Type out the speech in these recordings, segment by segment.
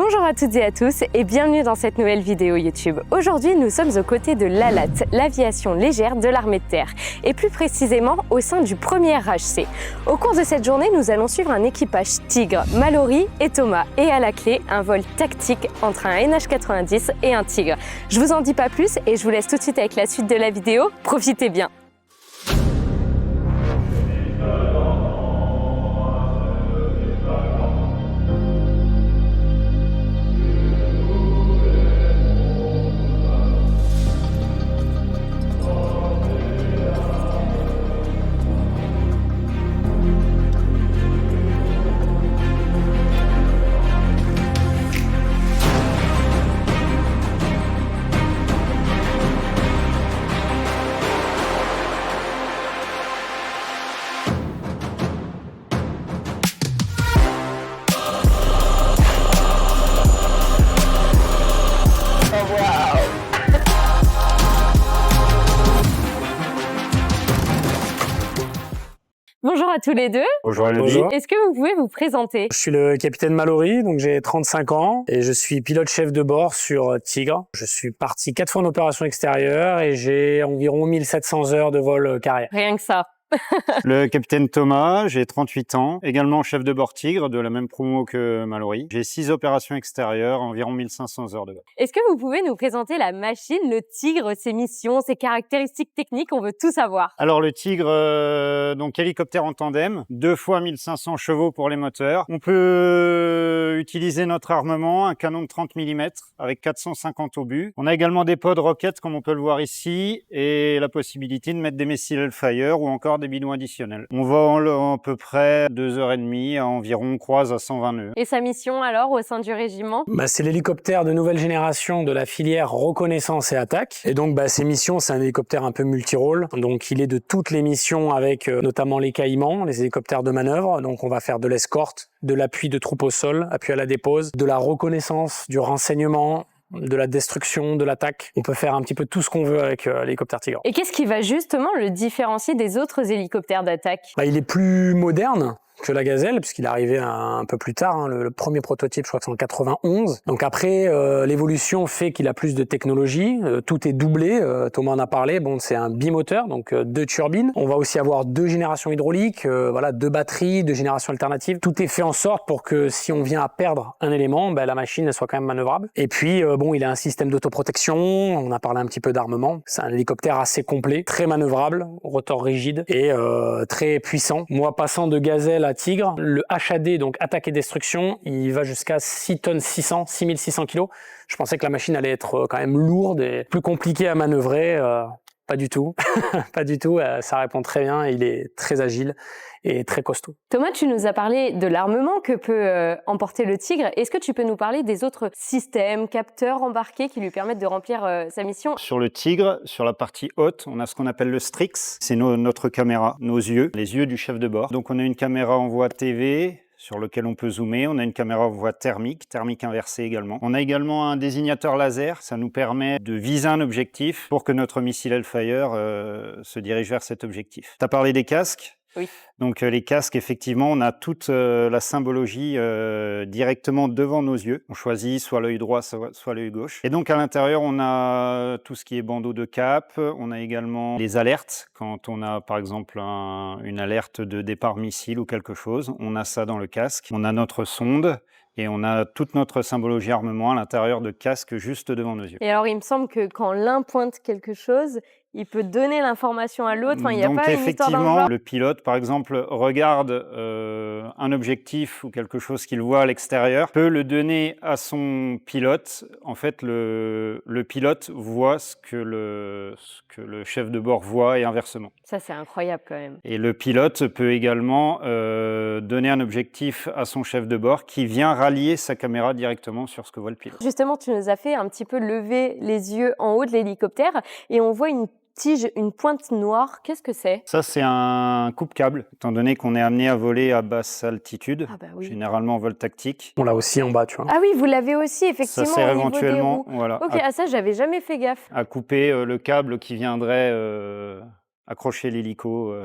Bonjour à toutes et à tous et bienvenue dans cette nouvelle vidéo YouTube. Aujourd'hui, nous sommes aux côtés de l'ALAT, l'aviation légère de l'armée de terre, et plus précisément au sein du 1er RHC. Au cours de cette journée, nous allons suivre un équipage Tigre, Mallory et Thomas, et à la clé, un vol tactique entre un NH90 et un Tigre. Je vous en dis pas plus et je vous laisse tout de suite avec la suite de la vidéo. Profitez bien! Bonjour à tous les deux. Bonjour Elodie. Est-ce que vous pouvez vous présenter? Je suis le capitaine Mallory, donc j'ai 35 ans et je suis pilote chef de bord sur Tigre. Je suis parti 4 fois en opération extérieure et j'ai environ 1700 heures de vol carrière. Rien que ça. Le capitaine Thomas, j'ai 38 ans, également chef de bord Tigre, de la même promo que Mallory. J'ai 6 opérations extérieures, environ 1500 heures de vol. Est-ce que vous pouvez nous présenter la machine, le Tigre, ses missions, ses caractéristiques techniques? On veut tout savoir. Alors le Tigre, donc hélicoptère en tandem, 2 fois 1500 chevaux pour les moteurs. On peut utiliser notre armement, un canon de 30 mm avec 450 obus. On a également des pods roquettes comme on peut le voir ici et la possibilité de mettre des missiles Hellfire ou encore des bidons additionnels. On vole à peu près 2h30 à environ, on croise à 120 nœuds. Et sa mission alors au sein du régiment? C'est l'hélicoptère de nouvelle génération de la filière reconnaissance et attaque. Et donc ses missions, c'est un hélicoptère un peu multirôle. Donc il est de toutes les missions avec notamment les caïmans, les hélicoptères de manœuvre. Donc on va faire de l'escorte, de l'appui de troupes au sol, appui à la dépose, de la reconnaissance, du renseignement, de la destruction, de l'attaque. On peut faire un petit peu tout ce qu'on veut avec l'hélicoptère Tigre. Et qu'est-ce qui va justement le différencier des autres hélicoptères d'attaque? Il est plus moderne que la Gazelle, puisqu'il est arrivé un peu plus tard. Le premier prototype, je crois que c'est en 91. Donc après, l'évolution fait qu'il a plus de technologie. Tout est doublé. Thomas en a parlé. C'est un bimoteur, donc 2 turbines. On va aussi avoir 2 générations hydrauliques, 2 batteries, 2 générations alternatives. Tout est fait en sorte pour que si on vient à perdre un élément, la machine elle soit quand même manœuvrable. Et puis, il a un système d'autoprotection. On a parlé un petit peu d'armement. C'est un hélicoptère assez complet, très manœuvrable, rotor rigide et très puissant. Moi, passant de Gazelle à Tigre, le HAD, donc attaque et destruction, il va jusqu'à 6 tonnes 600, 6600 kg. Je pensais que la machine allait être quand même lourde et plus compliquée à manœuvrer. Pas du tout. Pas du tout. Ça répond très bien. Il est très agile et très costaud. Thomas, tu nous as parlé de l'armement que peut emporter le Tigre. Est-ce que tu peux nous parler des autres systèmes, capteurs embarqués qui lui permettent de remplir sa mission? Sur le Tigre, sur la partie haute, on a ce qu'on appelle le Strix. C'est notre caméra, nos yeux, les yeux du chef de bord. Donc on a une caméra en voie TV, sur lequel on peut zoomer. On a une caméra en voie thermique inversée également. On a également un désignateur laser. Ça nous permet de viser un objectif pour que notre missile Hellfire se dirige vers cet objectif. Tu as parlé des casques. Oui. Donc les casques, effectivement, on a toute la symbologie directement devant nos yeux. On choisit soit l'œil droit, soit l'œil gauche. Et donc à l'intérieur, on a tout ce qui est bandeau de cap. On a également les alertes. Quand on a par exemple une alerte de départ missile ou quelque chose, on a ça dans le casque. On a notre sonde. Et on a toute notre symbologie armement à l'intérieur de casque juste devant nos yeux. Et alors, il me semble que quand l'un pointe quelque chose, il peut donner l'information à l'autre. Il n'y a pas une histoire dans le genre. Le pilote, par exemple, regarde un objectif ou quelque chose qu'il voit à l'extérieur, peut le donner à son pilote. En fait, le pilote voit ce que le chef de bord voit et inversement. Ça, c'est incroyable quand même. Et le pilote peut également donner un objectif à son chef de bord qui vient rallier sa caméra directement sur ce que voit le pilote. Justement, tu nous as fait un petit peu lever les yeux en haut de l'hélicoptère et on voit une tige, une pointe noire. Qu'est-ce que c'est? Ça, c'est un coupe-câble, étant donné qu'on est amené à voler à basse altitude, oui. Généralement en vol tactique. On l'a aussi en bas, tu vois. Ah oui, vous l'avez aussi, effectivement, ça sert au niveau éventuellement, des roues. voilà, Ok, ça, j'avais jamais fait gaffe. à couper le câble qui viendrait accrocher l'hélico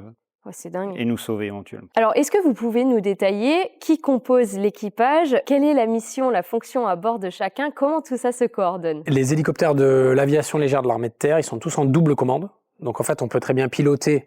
Oh, c'est dingue. et nous sauver éventuellement. Alors, est-ce que vous pouvez nous détailler qui compose l'équipage? Quelle est la mission, la fonction à bord de chacun? Comment tout ça se coordonne? Les hélicoptères de l'aviation légère de l'armée de terre, ils sont tous en double commande. Donc en fait, on peut très bien piloter,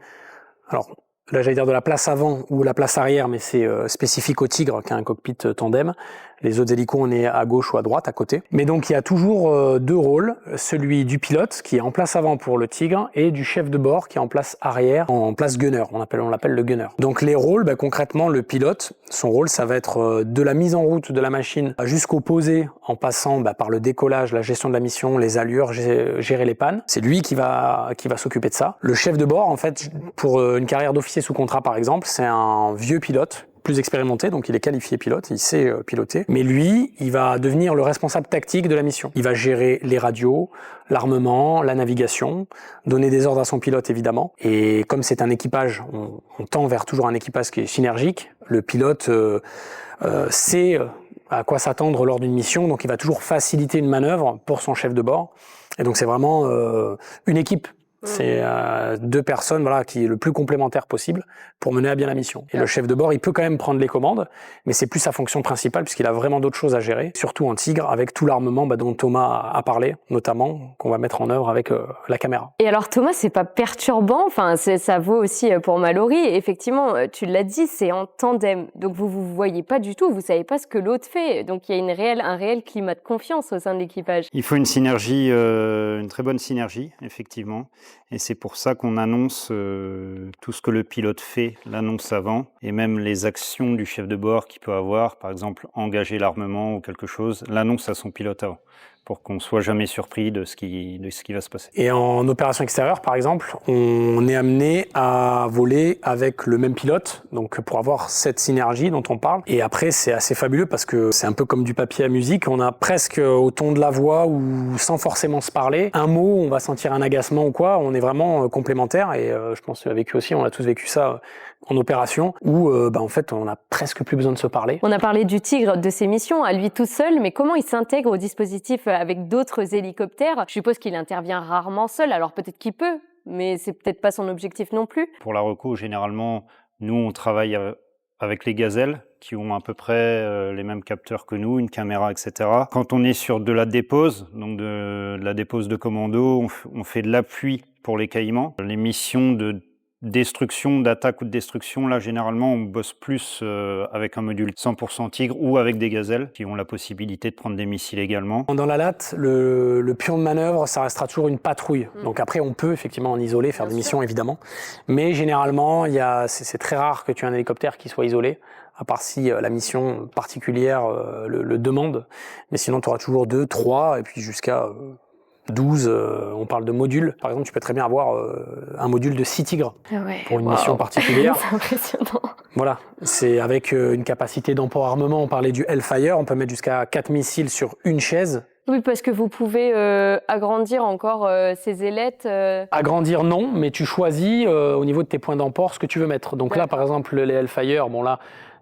alors là j'allais dire de la place avant ou la place arrière, mais c'est spécifique au Tigre qui a un cockpit tandem. Les autres hélicos, on est à gauche ou à droite, à côté. Mais donc il y a toujours deux rôles, celui du pilote qui est en place avant pour le Tigre et du chef de bord qui est en place arrière, en place gunner, on l'appelle le gunner. Donc les rôles, concrètement le pilote, son rôle ça va être de la mise en route de la machine jusqu'au posé en passant par le décollage, la gestion de la mission, les allures, gérer les pannes. C'est lui qui va s'occuper de ça. Le chef de bord, en fait, pour une carrière d'officier sous contrat par exemple, c'est un vieux pilote, plus expérimenté, donc il est qualifié pilote, il sait piloter. Mais lui, il va devenir le responsable tactique de la mission. Il va gérer les radios, l'armement, la navigation, donner des ordres à son pilote évidemment. Et comme c'est un équipage, on tend vers toujours un équipage qui est synergique. Le pilote sait à quoi s'attendre lors d'une mission, donc il va toujours faciliter une manœuvre pour son chef de bord. Et donc c'est vraiment une équipe. C'est deux personnes qui est le plus complémentaire possible pour mener à bien la mission. Et le chef de bord, il peut quand même prendre les commandes, mais c'est plus sa fonction principale puisqu'il a vraiment d'autres choses à gérer, surtout en Tigre avec tout l'armement dont Thomas a parlé, notamment qu'on va mettre en œuvre avec la caméra. Et alors Thomas, c'est pas perturbant, ça vaut aussi pour Mallory. Effectivement, tu l'as dit, c'est en tandem, donc vous voyez pas du tout, vous savez pas ce que l'autre fait, donc il y a un réel climat de confiance au sein de l'équipage. Il faut une synergie, une très bonne synergie, effectivement. Et c'est pour ça qu'on annonce tout ce que le pilote fait, l'annonce avant, et même les actions du chef de bord qu'il peut avoir, par exemple engager l'armement ou quelque chose, l'annonce à son pilote avant, pour qu'on ne soit jamais surpris de ce qui va se passer. Et en opération extérieure, par exemple, on est amené à voler avec le même pilote, donc pour avoir cette synergie dont on parle. Et après, c'est assez fabuleux parce que c'est un peu comme du papier à musique, on a presque au ton de la voix ou sans forcément se parler. Un mot, on va sentir un agacement ou quoi, on est vraiment complémentaires et je pense que tu l'as vécu aussi, on a tous vécu ça en opération où en fait on a presque plus besoin de se parler. On a parlé du Tigre, de ses missions à lui tout seul, mais comment il s'intègre au dispositif avec d'autres hélicoptères? Je suppose qu'il intervient rarement seul, alors peut-être qu'il peut, mais c'est peut-être pas son objectif non plus. Pour la reco, généralement, nous on travaille avec les gazelles qui ont à peu près les mêmes capteurs que nous, une caméra, etc. Quand on est sur de la dépose, donc de la dépose de commando, on fait de l'appui pour les caïmans. Les missions de destruction, d'attaque ou de destruction, là généralement on bosse plus avec un module 100% Tigre ou avec des gazelles qui ont la possibilité de prendre des missiles également. Dans la latte, le pion de manœuvre, ça restera toujours une patrouille. Donc après on peut effectivement en isoler, faire des missions évidemment, mais généralement c'est très rare que tu aies un hélicoptère qui soit isolé, à part si la mission particulière le demande, mais sinon tu auras toujours 2, 3 et puis jusqu'à 12, on parle de modules. Par exemple, tu peux très bien avoir un module de 6 tigres pour une mission particulière. C'est impressionnant. Voilà, c'est avec une capacité d'emport armement, on parlait du Hellfire, on peut mettre jusqu'à 4 missiles sur une chaise. Oui, parce que vous pouvez agrandir encore ces ailettes. Agrandir, non, mais tu choisis au niveau de tes points d'emport ce que tu veux mettre. Donc là, par exemple, les Hellfire,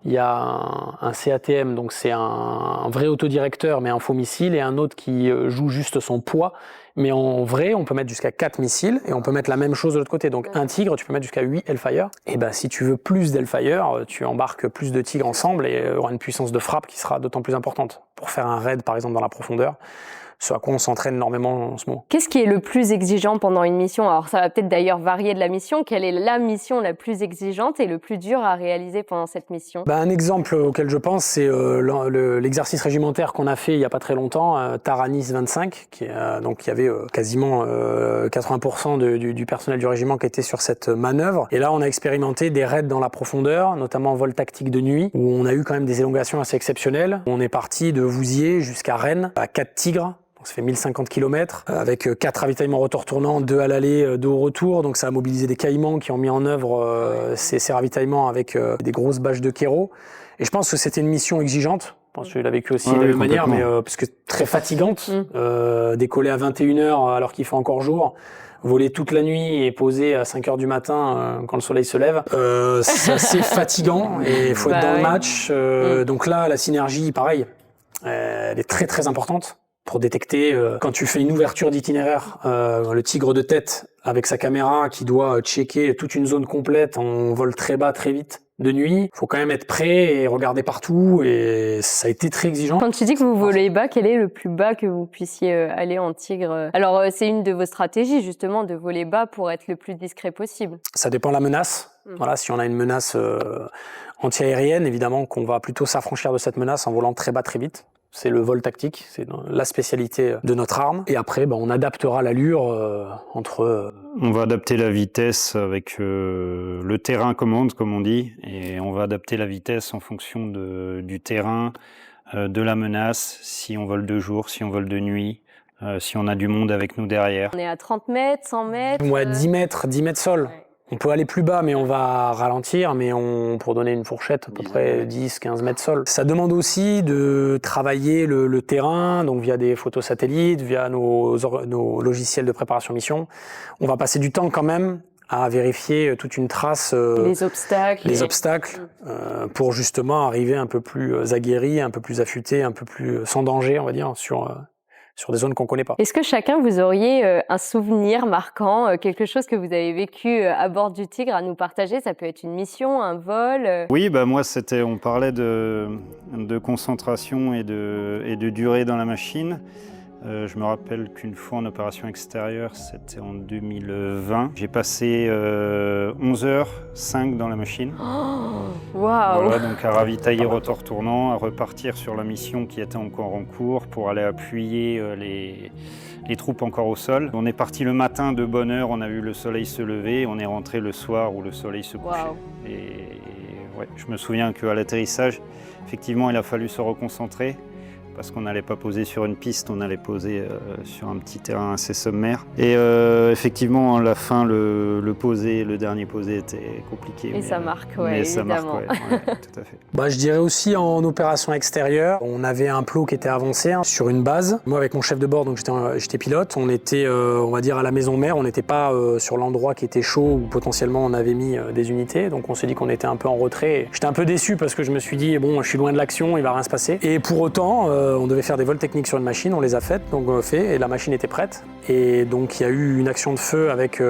il y a un CATM, donc c'est un vrai autodirecteur, mais un faux missile, et un autre qui joue juste son poids. Mais en vrai, on peut mettre jusqu'à 4 missiles, et on peut mettre la même chose de l'autre côté. Donc un Tigre, tu peux mettre jusqu'à 8 Hellfire. Et si tu veux plus d'Hellfire, tu embarques plus de Tigres ensemble, et il y aura une puissance de frappe qui sera d'autant plus importante. Pour faire un raid, par exemple, dans la profondeur, ce à quoi on s'entraîne énormément en ce moment. Qu'est-ce qui est le plus exigeant pendant une mission? Alors ça va peut-être d'ailleurs varier de la mission. Quelle est la mission la plus exigeante et le plus dur à réaliser pendant cette mission? Un exemple auquel je pense, c'est l'exercice régimentaire qu'on a fait il n'y a pas très longtemps, Taranis 25, donc il y avait quasiment 80% du personnel du régiment qui était sur cette manœuvre. Et là, on a expérimenté des raids dans la profondeur, notamment en vol tactique de nuit, où on a eu quand même des élongations assez exceptionnelles. On est parti de Vouziers jusqu'à Rennes, à 4 Tigres. Donc ça fait 1050 km, avec 4 ravitaillements retour tournant, 2 à l'aller, 2 au retour. Donc ça a mobilisé des caïmans qui ont mis en œuvre ces ravitaillements avec des grosses bâches de kéro. Et je pense que c'était une mission exigeante. Je pense que tu l'as vécu aussi de la même manière, mais parce que très fatigante. Décoller à 21h alors qu'il fait encore jour. Voler toute la nuit et poser à 5h du matin quand le soleil se lève, c'est assez fatigant et il faut être dans le match. Donc là, la synergie, pareil, elle est très très importante pour détecter quand tu fais une ouverture d'itinéraire, le tigre de tête avec sa caméra qui doit checker toute une zone complète en vol très bas très vite de nuit. Faut quand même être prêt et regarder partout et ça a été très exigeant. Quand tu dis que vous volez bas, quel est le plus bas que vous puissiez aller en tigre? Alors c'est une de vos stratégies justement de voler bas pour être le plus discret possible. Ça dépend de la menace. Voilà, si on a une menace anti-aérienne, évidemment qu'on va plutôt s'affranchir de cette menace en volant très bas très vite. C'est le vol tactique, c'est la spécialité de notre arme. Et après, on adaptera l'allure entre... On va adapter la vitesse avec le terrain commande, comme on dit, et on va adapter la vitesse en fonction du terrain, de la menace, si on vole de jour, si on vole de nuit, si on a du monde avec nous derrière. On est à 30 mètres, 100 mètres? Ouais, 10 mètres sol. Ouais. On peut aller plus bas, mais on va ralentir, mais pour donner une fourchette, à peu près 10-15 mètres sol. Ça demande aussi de travailler le terrain, donc via des photos satellites, via nos logiciels de préparation mission. On va passer du temps quand même à vérifier toute une trace, les obstacles, pour justement arriver un peu plus aguerri, un peu plus affûté, un peu plus sans danger, on va dire, sur des zones qu'on connaît pas. Est-ce que chacun vous auriez un souvenir marquant, quelque chose que vous avez vécu à bord du Tigre à nous partager? Ça peut être une mission, un vol. Oui, moi on parlait de concentration et de durée dans la machine. Je me rappelle qu'une fois en opération extérieure, c'était en 2020, j'ai passé 11h05 dans la machine. Waouh! Voilà, donc à ravitailler rotor tournant, à repartir sur la mission qui était encore en cours pour aller appuyer les troupes encore au sol. On est parti le matin de bonne heure, on a vu le soleil se lever, on est rentré le soir où le soleil se couchait. Wow. Et ouais, je me souviens qu'à l'atterrissage, effectivement, il a fallu se reconcentrer. Parce qu'on n'allait pas poser sur une piste, on allait poser sur un petit terrain assez sommaire. Et effectivement, à la fin, le dernier posé était compliqué. Et ça marque, ouais, mais ça évidemment. marque, ouais, tout à fait. Je dirais aussi en opération extérieure, on avait un plot qui était avancé sur une base. Moi, avec mon chef de bord, donc j'étais pilote, on était, on va dire, à la maison mère, on n'était pas sur l'endroit qui était chaud où potentiellement on avait mis des unités. Donc on s'est dit qu'on était un peu en retrait. J'étais un peu déçu parce que je me suis dit, je suis loin de l'action, il va rien se passer. Et pour autant, on devait faire des vols techniques sur une machine, on les a faites, et la machine était prête. Et donc il y a eu une action de feu avec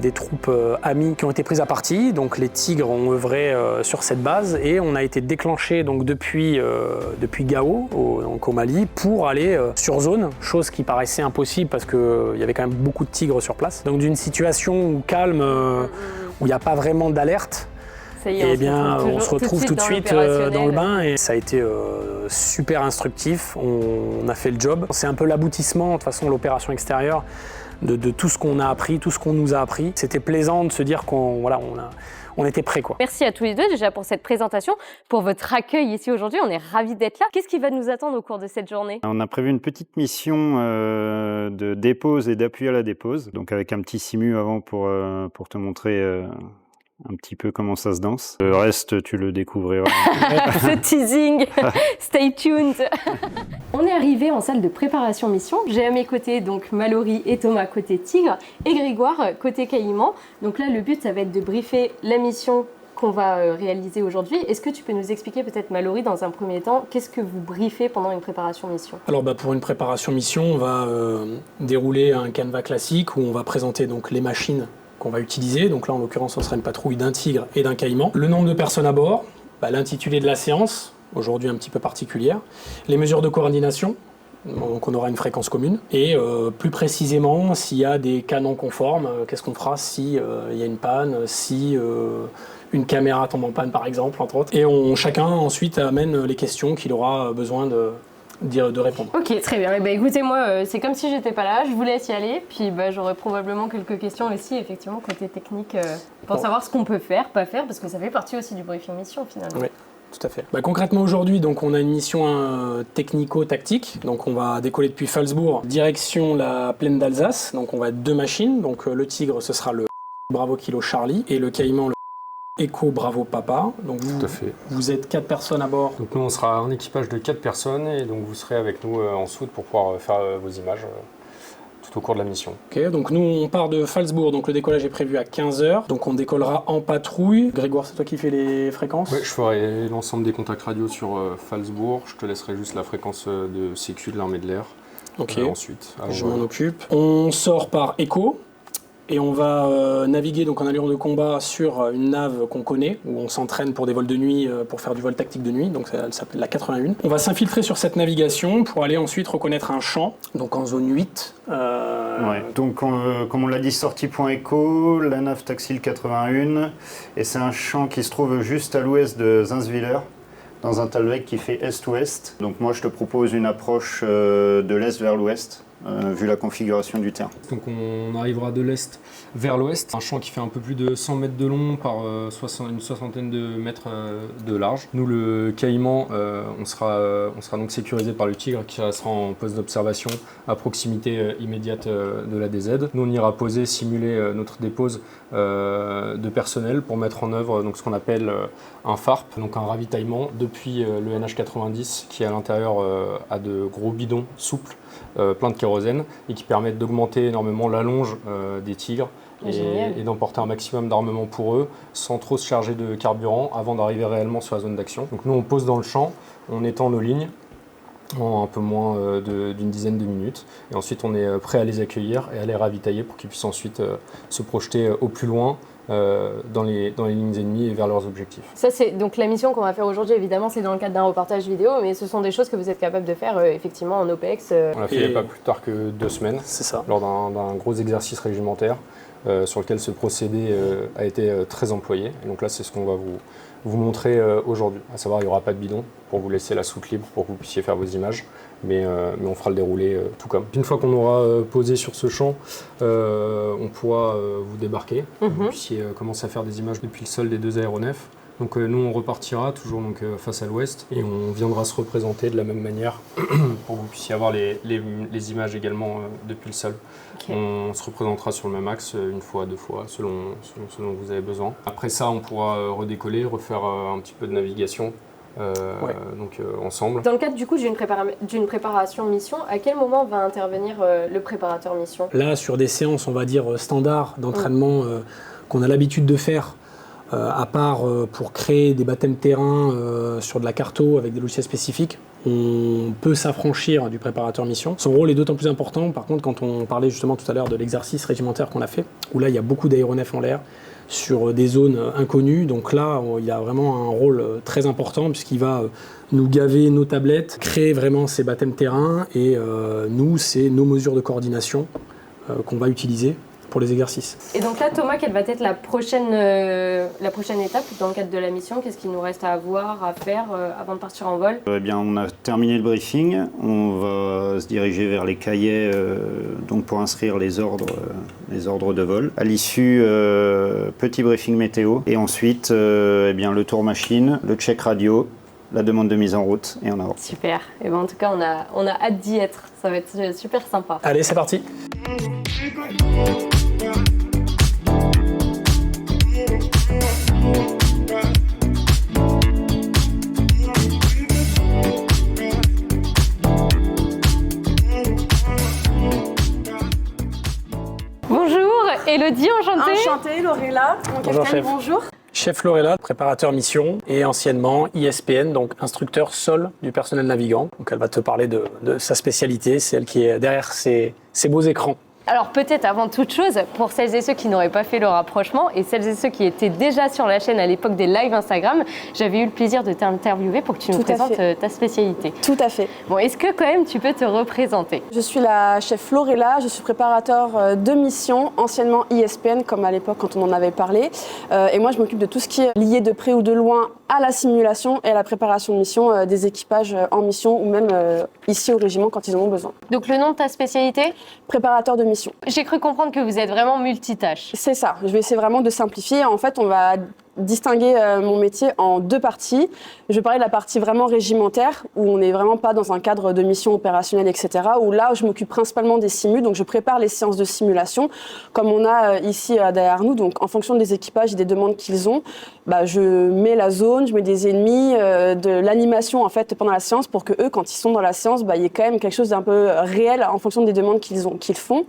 des troupes amies qui ont été prises à partie. Donc les Tigres ont œuvré sur cette base et on a été déclenché donc depuis Gao, au Mali, pour aller sur zone, chose qui paraissait impossible parce qu'il y avait quand même beaucoup de Tigres sur place. Donc d'une situation calme, où il n'y a pas vraiment d'alerte, on se retrouve tout de suite dans le bain et ça a été super instructif, on a fait le job. C'est un peu l'aboutissement, de toute façon, l'opération extérieure, de tout ce qu'on a appris, tout ce qu'on nous a appris. C'était plaisant de se dire qu'on était prêts, quoi. Merci à tous les deux déjà pour cette présentation, pour votre accueil ici aujourd'hui. On est ravis d'être là. Qu'est-ce qui va nous attendre au cours de cette journée? On a prévu une petite mission de dépose et d'appui à la dépose, donc avec un petit simu avant pour te montrer un petit peu comment ça se danse. Le reste, tu le découvriras. Ce teasing, stay tuned. On est arrivé en salle de préparation mission. J'ai à mes côtés donc Mallory et Thomas côté Tigre et Grégoire côté Caïman. Donc là, le but, ça va être de briefer la mission qu'on va réaliser aujourd'hui. Est-ce que tu peux nous expliquer peut-être, Mallory, dans un premier temps, qu'est-ce que vous briefez pendant une préparation mission? Alors pour une préparation mission, on va dérouler un canevas classique où on va présenter donc les machines qu'on va utiliser. Donc là, en l'occurrence, ce sera une patrouille d'un Tigre et d'un Caïman. Le nombre de personnes à bord, l'intitulé de la séance, aujourd'hui un petit peu particulière, les mesures de coordination, donc on aura une fréquence commune, et plus précisément, s'il y a des cas non conformes, qu'est-ce qu'on fera si y a une panne, si une caméra tombe en panne par exemple, entre autres. Et chacun ensuite amène les questions qu'il aura besoin de répondre. Ok, très bien. Écoutez, moi, c'est comme si j'étais pas là, je vous laisse y aller, puis j'aurai probablement quelques questions aussi, effectivement, côté technique, pour savoir ce qu'on peut faire, pas faire, parce que ça fait partie aussi du briefing mission, finalement. Oui, tout à fait. Concrètement, aujourd'hui, donc, on a une mission technico-tactique, donc on va décoller depuis Phalsbourg, direction la plaine d'Alsace, donc on va être deux machines, donc le Tigre, ce sera le Bravo Kilo Charlie, et le Caïman, le Echo Bravo Papa. Donc vous êtes 4 personnes à bord. Donc nous on sera un équipage de 4 personnes et donc vous serez avec nous en soute pour pouvoir faire vos images tout au cours de la mission. Ok, donc nous on part de Phalsbourg, donc le décollage est prévu à 15h, donc on décollera en patrouille. Grégoire, c'est toi qui fais les fréquences? Oui, je ferai l'ensemble des contacts radio sur Phalsbourg, je te laisserai juste la fréquence de sécu de l'armée de l'air. Ok. Ensuite, Je m'en occupe. On sort par écho. Et on va naviguer donc en allure de combat sur une nave qu'on connaît, où on s'entraîne pour des vols de nuit, pour faire du vol tactique de nuit, donc elle s'appelle la 81. On va s'infiltrer sur cette navigation pour aller ensuite reconnaître un champ, donc en zone 8. Ouais. Donc, comme on l'a dit, sortie.echo, la nave Taxil 81, et c'est un champ qui se trouve juste à l'ouest de Zinswiller, dans un talweg qui fait est-ouest. Donc moi, je te propose une approche de l'est vers l'ouest, vu la configuration du terrain. Donc on arrivera de l'est vers l'ouest, un champ qui fait un peu plus de 100 mètres de long par une soixantaine de mètres de large. Nous, le Caïman, on sera donc sécurisé par le Tigre qui restera en poste d'observation à proximité immédiate de la DZ. Nous, on ira poser, simuler notre dépose de personnel pour mettre en œuvre donc, ce qu'on appelle un FARP, donc un ravitaillement depuis le NH90 qui à l'intérieur a de gros bidons souples plein de kérosène et qui permettent d'augmenter énormément l'allonge des Tigres et d'emporter un maximum d'armement pour eux sans trop se charger de carburant avant d'arriver réellement sur la zone d'action. Donc nous on pose dans le champ, on étend nos lignes en un peu moins d'une dizaine de minutes et ensuite on est prêt à les accueillir et à les ravitailler pour qu'ils puissent ensuite se projeter au plus loin dans les lignes ennemies et vers leurs objectifs. Ça, c'est donc la mission qu'on va faire aujourd'hui, évidemment, c'est dans le cadre d'un reportage vidéo, mais ce sont des choses que vous êtes capable de faire effectivement en OPEX. On l'a fait il n'y a pas plus tard que 2 semaines, C'est ça. lors d'un gros exercice régimentaire sur lequel ce procédé a été très employé. Et donc là, c'est ce qu'on va vous montrer aujourd'hui. À savoir, il n'y aura pas de bidon pour vous laisser la soute libre pour que vous puissiez faire vos images, mais on fera le déroulé tout comme. Une fois qu'on aura posé sur ce champ, on pourra vous débarquer, que vous puissiez commencer à faire des images depuis le sol des 2 aéronefs. Donc nous, on repartira toujours donc, face à l'ouest et on viendra se représenter de la même manière pour que vous puissiez avoir les images également depuis le sol. Okay. On se représentera sur le même axe une fois, 2 fois, selon ce dont vous avez besoin. Après ça, on pourra redécoller, refaire un petit peu de navigation. Donc ensemble. Dans le cadre du coup d'une préparation mission, à quel moment va intervenir le préparateur mission? Là, sur des séances, on va dire standards d'entraînement qu'on a l'habitude de faire, à part pour créer des baptêmes terrain sur de la carto avec des logiciels spécifiques, on peut s'affranchir du préparateur mission. Son rôle est d'autant plus important, par contre, quand on parlait justement tout à l'heure de l'exercice régimentaire qu'on a fait, où là, il y a beaucoup d'aéronefs en l'air, sur des zones inconnues. Donc là, il a vraiment un rôle très important puisqu'il va nous gaver nos tablettes, créer vraiment ces baptêmes terrain et nous, c'est nos mesures de coordination qu'on va utiliser pour les exercices. Et donc là, Thomas, quelle va être la prochaine étape dans le cadre de la mission? Qu'est-ce qu'il nous reste à voir, à faire avant de partir en vol? Eh bien, on a terminé le briefing. On va se diriger vers les cahiers donc pour inscrire les ordres de vol. À l'issue, petit briefing météo. Et ensuite, eh bien, le tour machine, le check radio, la demande de mise en route et on avance. Super. Et ben, en tout cas, on a hâte d'y être. Ça va être super sympa. Allez, c'est parti. Bonjour, Elodie, enchantée. Enchantée, Lorella. Bonjour, chef. Bonjour. Chef Lorella, préparateur mission et anciennement ISPN, donc instructeur sol du personnel navigant. Donc elle va te parler de sa spécialité, c'est elle qui est derrière ces beaux écrans. Alors peut-être avant toute chose, pour celles et ceux qui n'auraient pas fait le rapprochement et celles et ceux qui étaient déjà sur la chaîne à l'époque des lives Instagram, j'avais eu le plaisir de t'interviewer pour que tu nous présentes ta spécialité. Tout à fait. Bon, est-ce que quand même tu peux te représenter? Je suis la chef Lorella, je suis préparateur de mission, anciennement ISPN comme à l'époque quand on en avait parlé. Et moi je m'occupe de tout ce qui est lié de près ou de loin à la simulation et à la préparation de mission des équipages en mission ou même ici au régiment quand ils en ont besoin. Donc le nom de ta spécialité? Préparateur de mission. J'ai cru comprendre que vous êtes vraiment multitâche. C'est ça, je vais essayer vraiment de simplifier. En fait, on va distinguer mon métier en 2 parties. Je vais parler de la partie vraiment régimentaire, où on n'est vraiment pas dans un cadre de mission opérationnelle, etc. Où là, je m'occupe principalement des simus, donc je prépare les séances de simulation, comme on a ici derrière nous. Donc en fonction des équipages et des demandes qu'ils ont, je mets la zone, je mets des ennemis, de l'animation en fait pendant la séance, pour que eux, quand ils sont dans la séance, il y ait quand même quelque chose d'un peu réel en fonction des demandes qu'ils font.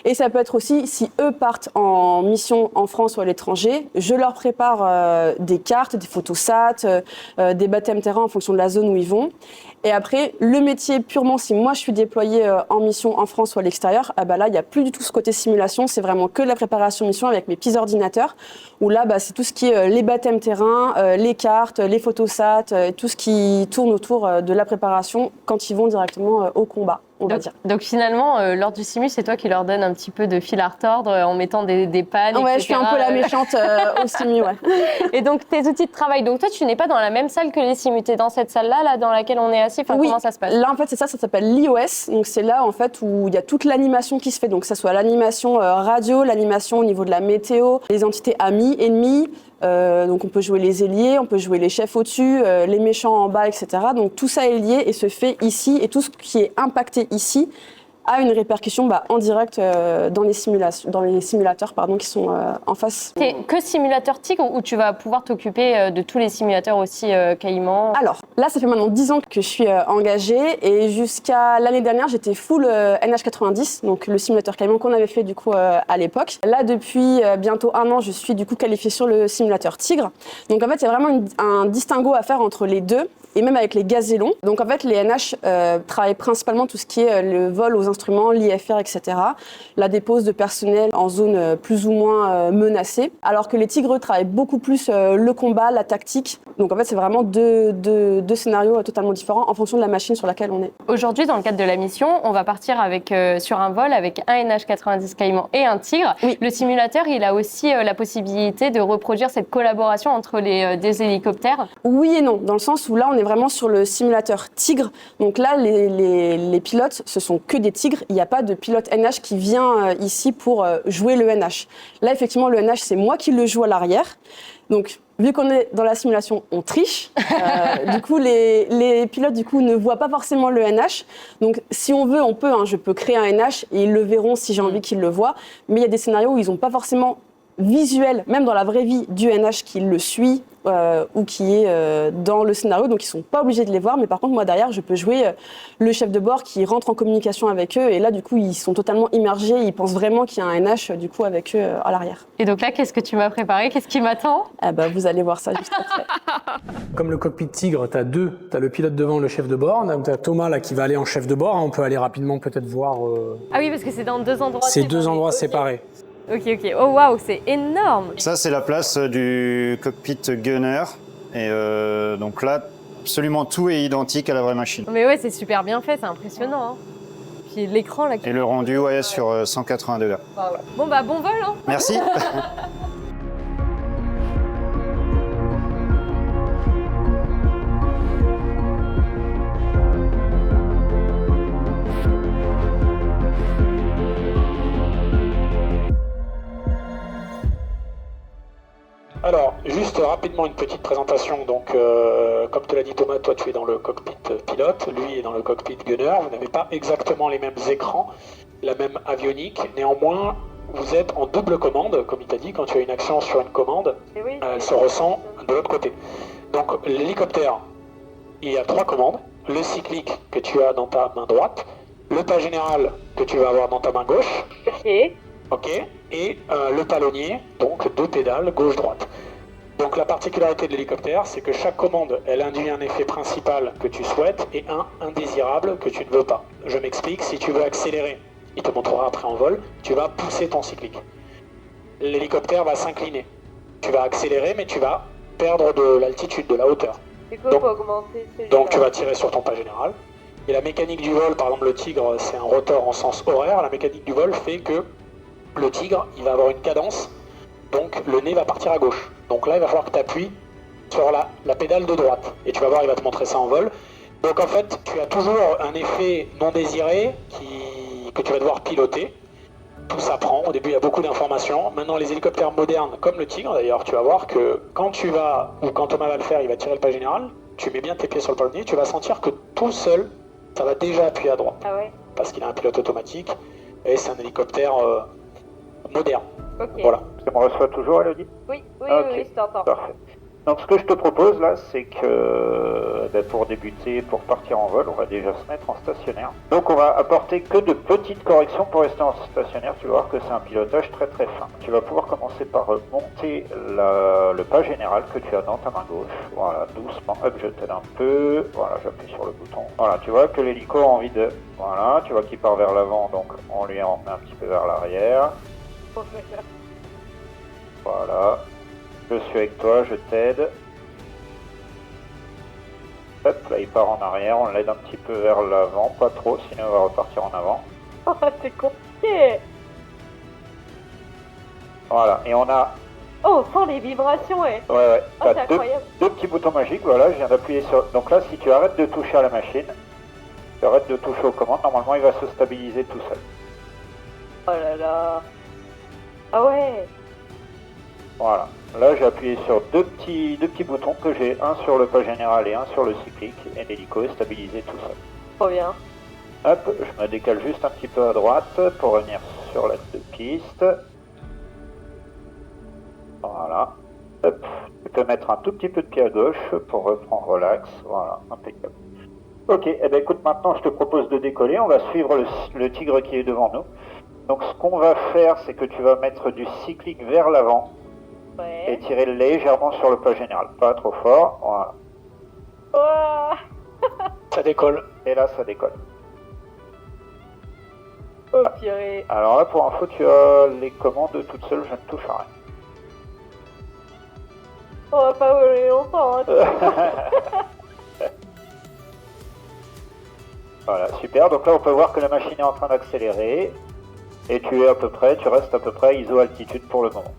Et ça peut être aussi, si eux partent en mission en France ou à l'étranger, je leur prépare des cartes, des photosats, des baptêmes terrain en fonction de la zone où ils vont. Et après, le métier purement, si moi je suis déployée en mission en France ou à l'extérieur, là, il n'y a plus du tout ce côté simulation, c'est vraiment que de la préparation mission avec mes petits ordinateurs, où là, c'est tout ce qui est les baptêmes terrain, les cartes, les photosats, tout ce qui tourne autour de la préparation quand ils vont directement au combat. Donc finalement, lors du simu, c'est toi qui leur donne un petit peu de fil à retordre en mettant des pannes, ouais, etc. je suis un peu la méchante au simu, ouais. Et donc tes outils de travail, donc toi tu n'es pas dans la même salle que les simus, tu es dans cette salle-là là, dans laquelle on est assis, Oui. Comment ça se passe? Là en fait c'est ça s'appelle l'IOS, donc c'est là en fait où il y a toute l'animation qui se fait, donc que ce soit l'animation radio, l'animation au niveau de la météo, les entités amies, ennemies, donc on peut jouer les ailiers, on peut jouer les chefs au-dessus, les méchants en bas, etc. Donc tout ça est lié et se fait ici, et tout ce qui est impacté ici a une répercussion en direct dans les simulateurs qui sont en face. T'es que simulateur Tigre ou tu vas pouvoir t'occuper de tous les simulateurs aussi Caïman? Alors là, ça fait maintenant 10 ans que je suis engagée et jusqu'à l'année dernière, j'étais full NH90, donc le simulateur Caïman qu'on avait fait du coup à l'époque. Là, depuis bientôt 1 an, je suis du coup qualifiée sur le simulateur Tigre. Donc en fait, il y a vraiment un distinguo à faire entre les deux. Et même avec les gazélons. Donc en fait, les NH travaillent principalement tout ce qui est le vol aux instruments, l'IFR, etc. La dépose de personnel en zone plus ou moins menacée. Alors que les tigres travaillent beaucoup plus le combat, la tactique. Donc en fait, c'est vraiment deux scénarios totalement différents en fonction de la machine sur laquelle on est. Aujourd'hui, dans le cadre de la mission, on va partir sur un vol avec un NH90 Caïman et un Tigre. Oui. Le simulateur, il a aussi la possibilité de reproduire cette collaboration entre des hélicoptères. Oui et non, dans le sens où là, on est vraiment sur le simulateur Tigre. Donc là, les pilotes, ce sont que des tigres. Il n'y a pas de pilote NH qui vient ici pour jouer le NH. Là, effectivement, le NH, c'est moi qui le joue à l'arrière. Donc, vu qu'on est dans la simulation, on triche. Du coup, les pilotes ne voient pas forcément le NH. Donc, si on veut, on peut. Je peux créer un NH et ils le verront si j'ai envie qu'ils le voient. Mais il y a des scénarios où ils n'ont pas forcément visuel, même dans la vraie vie, du NH qui le suit ou qui est dans le scénario, donc ils sont pas obligés de les voir, mais par contre moi derrière je peux jouer le chef de bord qui rentre en communication avec eux, et là du coup ils sont totalement immergés, ils pensent vraiment qu'il y a un NH du coup avec eux à l'arrière. Et donc là, qu'est-ce que tu m'as préparé? Qu'est-ce qui m'attend? Vous allez voir ça juste après. Comme le cockpit Tigre, tu as deux. Tu as le pilote devant, le chef de bord. Tu as Thomas là, qui va aller en chef de bord. On peut aller rapidement peut-être voir... Ah oui, parce que c'est dans 2 endroits C'est séparés. 2 endroits Ok. séparés. Ok. Oh waouh, c'est énorme. Ça, c'est la place du cockpit gunner. Et donc là, absolument tout est identique à la vraie machine. Mais ouais, c'est super bien fait, c'est impressionnant. Puis l'écran là. Et le rendu, sur 180 degrés. Bon bon vol. Merci. Alors, juste rapidement une petite présentation. Donc, comme te l'a dit Thomas, toi tu es dans le cockpit pilote, lui est dans le cockpit gunner. Vous n'avez pas exactement les mêmes écrans, la même avionique. Néanmoins, vous êtes en double commande, comme il t'a dit, quand tu as une action sur une commande, elle se ressent de l'autre côté. Donc, l'hélicoptère, il y a 3 commandes. Le cyclique que tu as dans ta main droite, le pas général que tu vas avoir dans ta main gauche. Ok, et le palonnier, donc 2 pédales gauche-droite. Donc la particularité de l'hélicoptère, c'est que chaque commande, elle induit un effet principal que tu souhaites et un indésirable que tu ne veux pas. Je m'explique, si tu veux accélérer, il te montrera après en vol, tu vas pousser ton cyclique. L'hélicoptère va s'incliner. Tu vas accélérer, mais tu vas perdre de l'altitude, de la hauteur. C'est quoi pour augmenter Donc tu vas tirer sur ton pas général. Et la mécanique du vol, par exemple le Tigre, c'est un rotor en sens horaire. La mécanique du vol fait que le Tigre, il va avoir une cadence, donc le nez va partir à gauche. Donc là, il va falloir que tu appuies sur la pédale de droite. Et tu vas voir, il va te montrer ça en vol. Donc en fait, tu as toujours un effet non désiré que tu vas devoir piloter. Tout s'apprend. Au début, il y a beaucoup d'informations. Maintenant, les hélicoptères modernes, comme le Tigre d'ailleurs, tu vas voir que quand quand Thomas va le faire, il va tirer le pas général, tu mets bien tes pieds sur le palonnier, tu vas sentir que tout seul, ça va déjà appuyer à droite. Ah ouais. Parce qu'il a un pilote automatique et c'est un hélicoptère moderne. Ok. Voilà. On reçoit toujours, Elodie? Oui, Ok. je t'entends. Parfait. Donc ce que je te propose là, c'est que pour débuter, pour partir en vol, on va déjà se mettre en stationnaire. Donc on va apporter que de petites corrections pour rester en stationnaire. Tu vas voir que c'est un pilotage très très fin. Tu vas pouvoir commencer par monter le pas général que tu as dans ta main gauche. Voilà, doucement. Hop, je t'aide un peu. Voilà, j'appuie sur le bouton. Voilà, tu vois que l'hélico a envie de... Voilà, tu vois qu'il part vers l'avant, donc on lui en met un petit peu vers l'arrière. Voilà. Je suis avec toi, je t'aide. Hop, là il part en arrière, on l'aide un petit peu vers l'avant, pas trop, sinon on va repartir en avant. Oh, c'est compliqué. Voilà, et on a... Oh, on sent les vibrations, ouais. Ouais, Oh, t'as c'est incroyable. deux petits boutons magiques, voilà, je viens d'appuyer sur... Donc là, si tu arrêtes de toucher à la machine, tu arrêtes de toucher aux commandes, normalement il va se stabiliser tout seul. Oh là là. Ah ouais. Voilà, là j'ai appuyé sur deux petits boutons que j'ai, un sur le pas général et un sur le cyclique, et l'hélico est stabilisé tout seul. Trop bien. Hop, je me décale juste un petit peu à droite pour revenir sur la piste. Voilà. Hop, tu peux mettre un tout petit peu de pied à gauche pour reprendre relax. Voilà, impeccable. Ok, eh ben écoute, maintenant je te propose de décoller. On va suivre le tigre qui est devant nous. Donc ce qu'on va faire, c'est que tu vas mettre du cyclique vers l'avant. Ouais. Et tirer légèrement sur le pas général, pas trop fort, voilà. Oh, Ça décolle. Et là ça décolle. oh purée. Alors là pour info tu as les commandes toutes seules, je ne touche à rien. On va pas voler longtemps, hein. Voilà, super, donc là on peut voir que la machine est en train d'accélérer. Et tu restes à peu près ISO altitude pour le moment.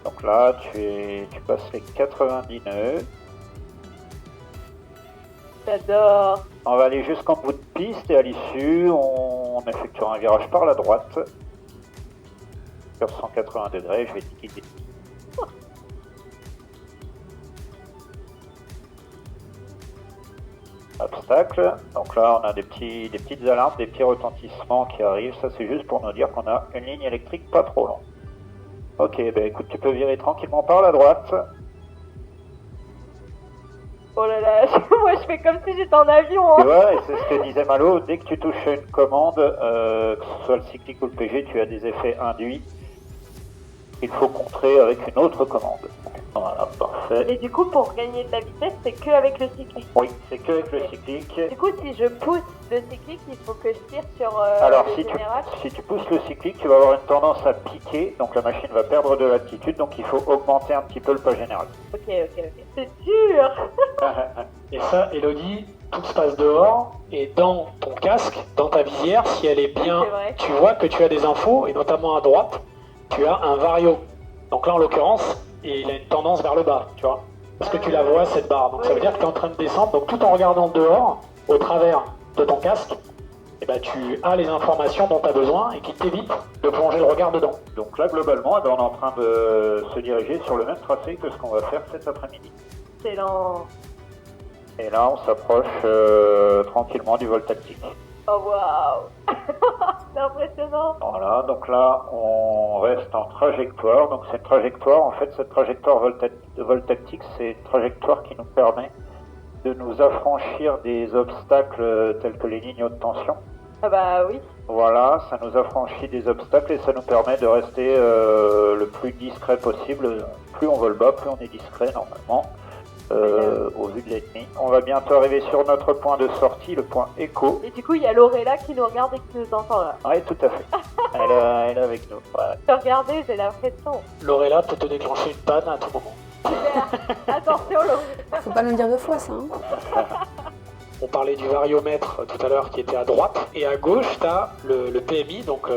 Donc là, tu passes les 90 nœuds. J'adore. On va aller jusqu'en bout de piste et à l'issue, on effectuera un virage par la droite. Sur 180 degrés, je vais liquider. Obstacle. Donc là, on a des petites alarmes, des petits retentissements qui arrivent. Ça, c'est juste pour nous dire qu'on a une ligne électrique pas trop longue. Ok, ben écoute, tu peux virer tranquillement par la droite. Oh là là, moi je fais comme si j'étais en avion, Tu hein. vois, et c'est ce que disait Malo, dès que tu touches à une commande, que ce soit le cyclique ou le PG, tu as des effets induits. Il faut contrer avec une autre commande. Voilà, parfait. Et du coup, pour gagner de la vitesse, c'est que avec le cyclique. Oui, c'est que avec le cyclique. Du coup, si je pousse le cyclique, il faut que je tire sur Alors, le si général. tu pousses le cyclique, tu vas avoir une tendance à piquer, donc la machine va perdre de l'altitude, donc il faut augmenter un petit peu le pas général. Ok. C'est dur. Et ça, Elodie, tout se passe dehors et dans ton casque, dans ta visière, si elle est bien, C'est vrai. tu vois que tu as des infos et notamment à droite, tu as un vario. Donc là, en l'occurrence, il a une tendance vers le bas, tu vois. Parce que tu la vois, cette barre. Donc ça veut dire que tu es en train de descendre. Donc tout en regardant dehors, au travers de ton casque, eh ben, tu as les informations dont tu as besoin et qui t'évitent de plonger le regard dedans. Donc là, globalement, on est en train de se diriger sur le même tracé que ce qu'on va faire cet après-midi. Excellent. Et là, on s'approche tranquillement du vol tactique. Oh waouh. C'est impressionnant. Voilà, donc là, on reste en trajectoire. Donc cette trajectoire, en fait, cette trajectoire vol tactique, c'est une trajectoire qui nous permet de nous affranchir des obstacles tels que les lignes haute tension. Ah bah oui. Voilà, ça nous affranchit des obstacles et ça nous permet de rester le plus discret possible. Plus on vole bas, plus on est discret normalement. Au vu de l'ennemi. On va bientôt arriver sur notre point de sortie, le point écho. Et du coup, il y a Lorella qui nous regarde et qui nous entend là. Oui, tout à fait. Elle est avec nous. Voilà. Regardez, j'ai l'impression. Lorella peut te déclencher une panne à tout moment. Attention, Lorella. Faut pas le dire deux fois, ça. Hein. On parlait du variomètre tout à l'heure qui était à droite. Et à gauche, tu as le PMI, donc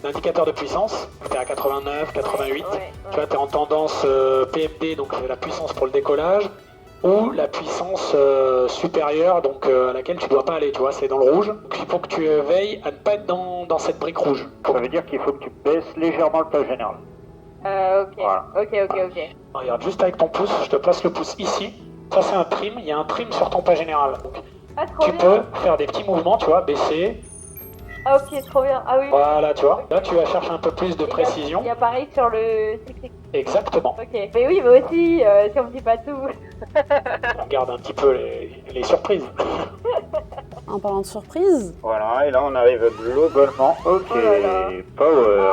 l'indicateur de puissance. Tu es à 89, 88. Ouais. Tu vois, tu es en tendance PMD, donc c'est la puissance pour le décollage, ou la puissance supérieure, donc à laquelle tu dois pas aller, tu vois, c'est dans le rouge. Donc il faut que tu veilles à ne pas être dans cette brique rouge. Ça veut dire qu'il faut que tu baisses légèrement le pas général. Ok. Voilà. Ok. Regarde, juste avec ton pouce, je te place le pouce ici. Ça c'est un trim, il y a un trim sur ton pas général. Donc, Ah, trop tu bien. peux faire des petits mouvements, tu vois, baisser, Ah ok, trop bien. Ah oui. Voilà, tu vois. Là, tu vas chercher un peu plus de précision. Il y a pareil sur le tic-tic. Exactement. Ok. Mais oui, moi aussi, si on me dit pas tout. On regarde un petit peu les surprises. En parlant de surprise, Voilà, et là on arrive globalement. Ok, Oh là là. power.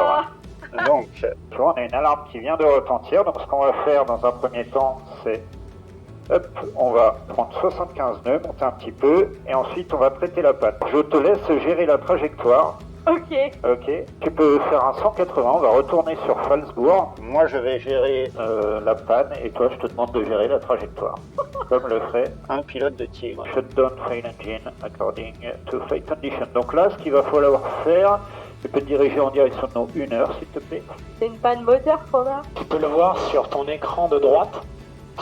Ah. Donc, tu vois, on a une alarme qui vient de retentir. Donc, ce qu'on va faire dans un premier temps, c'est. Hop, on va prendre 75 nœuds, monter un petit peu, et ensuite on va traiter la panne. Je te laisse gérer la trajectoire. Ok. Ok, tu peux faire un 180, on va retourner sur Falsbourg. Moi je vais gérer la panne et toi je te demande de gérer la trajectoire. Comme le ferait un pilote de Tigre. Shutdown fail engine according to flight condition. Donc là, ce qu'il va falloir faire, tu peux te diriger en direction de nos 1 heure s'il te plaît. C'est une panne moteur qu'on a. Tu peux le voir sur ton écran de droite.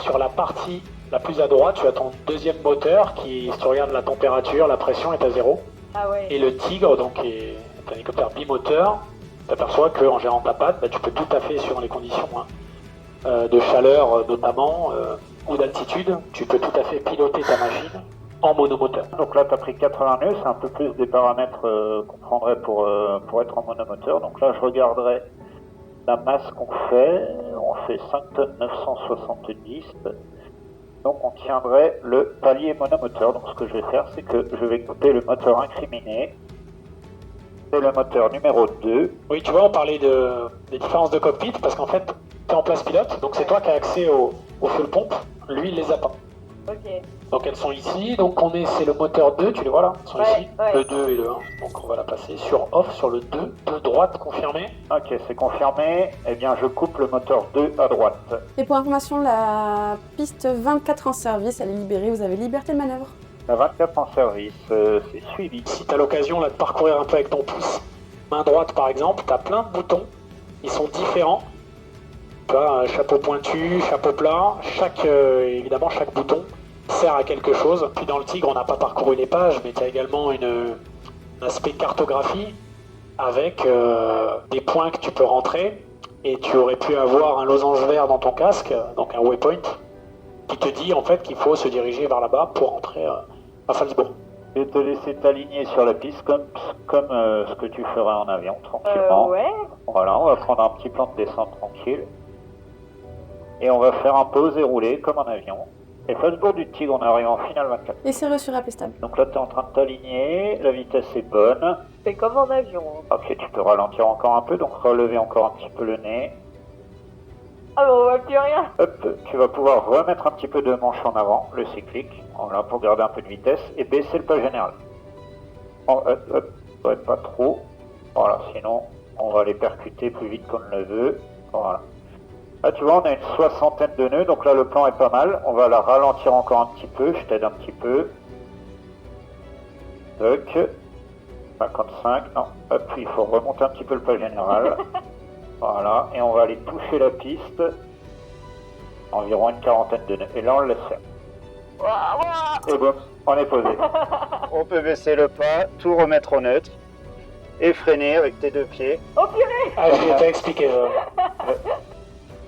Sur la partie la plus à droite, tu as ton deuxième moteur qui, si tu regardes la température, la pression est à 0. Ah ouais. Et le Tigre, donc, est un hélicoptère bimoteur. Tu t'aperçois qu'en gérant ta panne, tu peux tout à fait, suivant les conditions de chaleur notamment, ou d'altitude, tu peux tout à fait piloter ta machine en monomoteur. Donc là, tu as pris 80 nœuds, c'est un peu plus des paramètres qu'on prendrait pour être en monomoteur. Donc là, je regarderai la masse qu'on fait. On fait 5 tonnes 970. Donc on tiendrait le palier monomoteur. Donc ce que je vais faire, c'est que je vais couper le moteur incriminé. C'est le moteur numéro 2. Oui, tu vois, on parlait des différences de cockpit, parce qu'en fait, tu es en place pilote, donc c'est toi qui as accès au fuel pompe. Lui, il les a pas. Ok. Donc elles sont ici, donc c'est le moteur 2, tu les vois là, ils sont Ouais, ici, ouais. le 2 et le 1. Donc on va la passer sur off, sur le 2, de droite confirmé. Ok, c'est confirmé. Eh bien, je coupe le moteur 2 à droite. et pour information, la piste 24 en service, elle est libérée, vous avez liberté de manœuvre. La 24 en service, c'est suivi. Si tu as l'occasion là, de parcourir un peu avec ton pouce, main droite par exemple, tu as plein de boutons, ils sont différents. Tu vois, chapeau pointu, chapeau plat, évidemment chaque bouton sert à quelque chose. Puis dans le Tigre, on n'a pas parcouru les pages, mais tu as également un aspect cartographie avec des points que tu peux rentrer. Et tu aurais pu avoir un losange vert dans ton casque, donc un waypoint, qui te dit en fait qu'il faut se diriger vers là-bas pour rentrer à Falsbourg. Je vais te laisser t'aligner sur la piste comme ce que tu ferais en avion, tranquillement. Ouais. Voilà, on va prendre un petit plan de descente tranquille. Et on va faire un pause et rouler comme en avion. Et Falsbourg du Tigre, on arrive en finale 24. Et c'est reçu rappel stable. Donc là, tu es en train de t'aligner, la vitesse est bonne. C'est comme en avion. Ok, tu peux ralentir encore un peu, donc relever encore un petit peu le nez. Ah bon, on voit plus rien. Hop, tu vas pouvoir remettre un petit peu de manche en avant, le cyclique, voilà, pour garder un peu de vitesse, et baisser le pas général. Oh, hop, ouais, pas trop. Voilà, sinon, on va les percuter plus vite qu'on ne le veut. Voilà. Là, tu vois, on a une 60aine de nœuds, donc là, le plan est pas mal. On va la ralentir encore un petit peu, je t'aide un petit peu. Toc. 55, non, hop, il faut remonter un petit peu le pas général. Voilà, et on va aller toucher la piste. Environ une 40aine de nœuds. Et là, on le laisse faire. Et bon, on est posé. On peut baisser le pas, tout remettre au neutre. Et freiner avec tes deux pieds. Oh purée. Ah, je t'ai expliqué.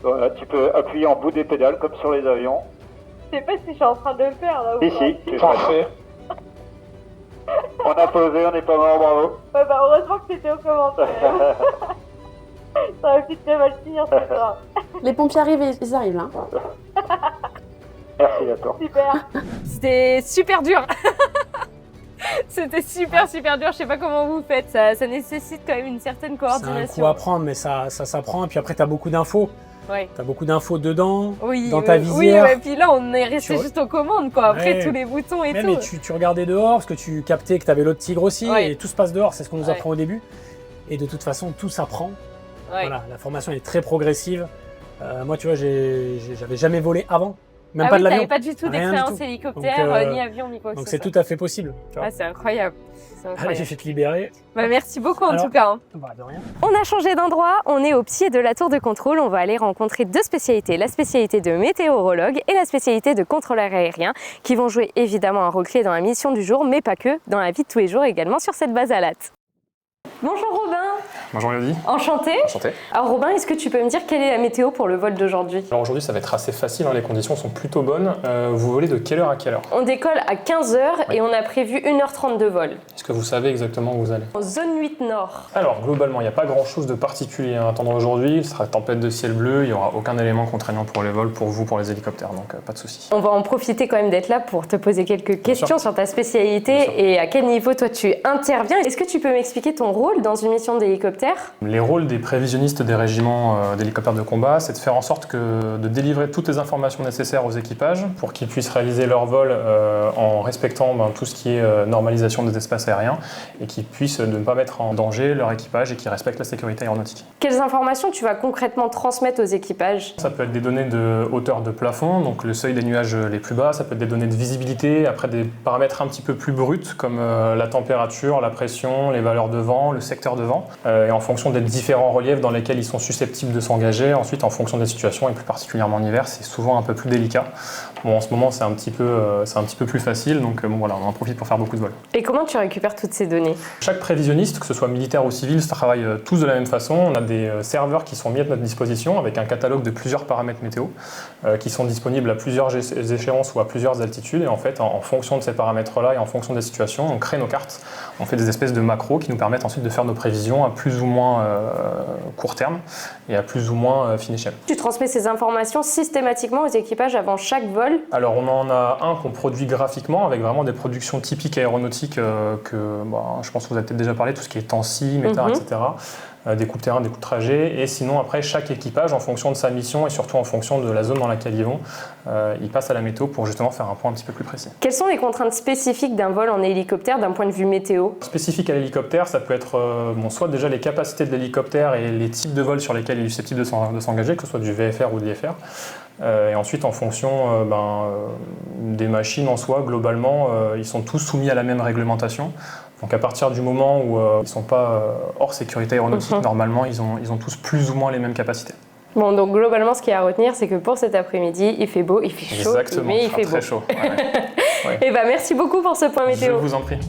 Voilà, tu peux appuyer en bout des pédales comme sur les avions. Je sais pas si je suis en train de le faire là ou Si, pas. si, tu fais. Parfait. On a posé, on n'est pas mort, bravo. Ouais, bah heureusement que c'était au commentaire. Ça aurait pu très mal finir ce soir. Les pompiers arrivent, ils arrivent là. Merci à toi. Super. C'était super dur. C'était super dur. Je sais pas comment vous faites. Ça nécessite quand même une certaine C'est un coordination. coup à prendre, mais ça s'apprend. Et puis après, tu as beaucoup d'infos. Ouais. Tu as beaucoup d'infos dedans, Oui, dans ta oui, visière. ouais, puis là, on est resté Tu- juste aux commandes, quoi. Après, Ouais. tous les boutons et Mais tout. tu regardais dehors parce que tu captais que tu avais l'autre Tigre aussi. Ouais. Et tout se passe dehors, c'est ce qu'on nous Ouais. apprend au début. Et de toute façon, tout s'apprend. Ouais. Voilà, la formation est très progressive. Moi, tu vois, j'avais jamais volé avant. Même Ah pas oui, de l'avion. t'avais pas du tout Rien du d'expérience tout. hélicoptère, Donc, ni avion, ni quoi que Donc ce c'est soit. tout à fait possible. Tu vois. Ah, c'est incroyable. C'est Allez, incroyable. j'ai fait te libérer. Bah, merci beaucoup en Alors- tout cas. Hein. Bah, de rien. On a changé d'endroit, on est au pied de la tour de contrôle. On va aller rencontrer deux spécialités, la spécialité de météorologue et la spécialité de contrôleur aérien, qui vont jouer évidemment un rôle clé dans la mission du jour, mais pas que, dans la vie de tous les jours également sur cette base à latte. Bonjour Robin. Bonjour Elodie. Enchanté. Enchanté. Alors Robin, est-ce que tu peux me dire quelle est la météo pour le vol d'aujourd'hui? Alors aujourd'hui ça va être assez facile, les conditions sont plutôt bonnes. Vous volez de quelle heure à quelle heure? On décolle à 15h et on a prévu 1h30 de vol. Est-ce que vous savez exactement où vous allez? En zone 8 nord. Alors globalement il n'y a pas grand chose de particulier à attendre aujourd'hui. Il sera tempête de ciel bleu, il n'y aura aucun élément contraignant pour les vols, pour vous, pour les hélicoptères, donc pas de souci. On va en profiter quand même d'être là pour te poser quelques questions sur ta spécialité et à quel niveau toi tu interviens. Est-ce que tu peux m'expliquer ton rôle dans une mission d'hélicoptère? Les rôles des prévisionnistes des régiments d'hélicoptères de combat, c'est de faire en sorte de délivrer toutes les informations nécessaires aux équipages pour qu'ils puissent réaliser leur vol en respectant tout ce qui est normalisation des espaces aériens et qu'ils puissent ne pas mettre en danger leur équipage et qu'ils respectent la sécurité aéronautique. Quelles informations tu vas concrètement transmettre aux équipages? Ça peut être des données de hauteur de plafond, donc le seuil des nuages les plus bas, ça peut être des données de visibilité, après des paramètres un petit peu plus bruts comme la température, la pression, les valeurs de vent, le secteur de vent, et en fonction des différents reliefs dans lesquels ils sont susceptibles de s'engager. Ensuite, en fonction des situations, et plus particulièrement en hiver, c'est souvent un peu plus délicat. Bon, en ce moment, c'est un petit peu plus facile, donc voilà, on en profite pour faire beaucoup de vols. Et comment tu récupères toutes ces données? Chaque prévisionniste, que ce soit militaire ou civil, travaille tous de la même façon. On a des serveurs qui sont mis à notre disposition avec un catalogue de plusieurs paramètres météo qui sont disponibles à plusieurs échéances ou à plusieurs altitudes. Et en fait, en fonction de ces paramètres-là et en fonction des situations, on crée nos cartes. On fait des espèces de macros qui nous permettent ensuite de faire nos prévisions à plus ou moins court terme et à plus ou moins fine échelle. Tu transmets ces informations systématiquement aux équipages avant chaque vol? Alors on en a un qu'on produit graphiquement avec vraiment des productions typiques aéronautiques que je pense que vous avez peut-être déjà parlé, tout ce qui est TANSI, METAR, etc. Des coups de terrain, des coups de trajet, et sinon après chaque équipage en fonction de sa mission et surtout en fonction de la zone dans laquelle ils vont, ils passent à la météo pour justement faire un point un petit peu plus précis. Quelles sont les contraintes spécifiques d'un vol en hélicoptère d'un point de vue météo? Spécifique à l'hélicoptère, ça peut être soit déjà les capacités de l'hélicoptère et les types de vols sur lesquels il est susceptible de s'engager, que ce soit du VFR ou de l'IFR. Et ensuite, en fonction des machines en soi, globalement, ils sont tous soumis à la même réglementation. Donc à partir du moment où ils ne sont pas hors sécurité aéronautique, normalement, ils ont tous plus ou moins les mêmes capacités. Bon, donc globalement, ce qu'il y a à retenir, c'est que pour cet après-midi, il fait beau, il fait chaud, exactement, mais il fait très beau. chaud. Ouais. Et merci beaucoup pour ce point météo. Je vous en prie.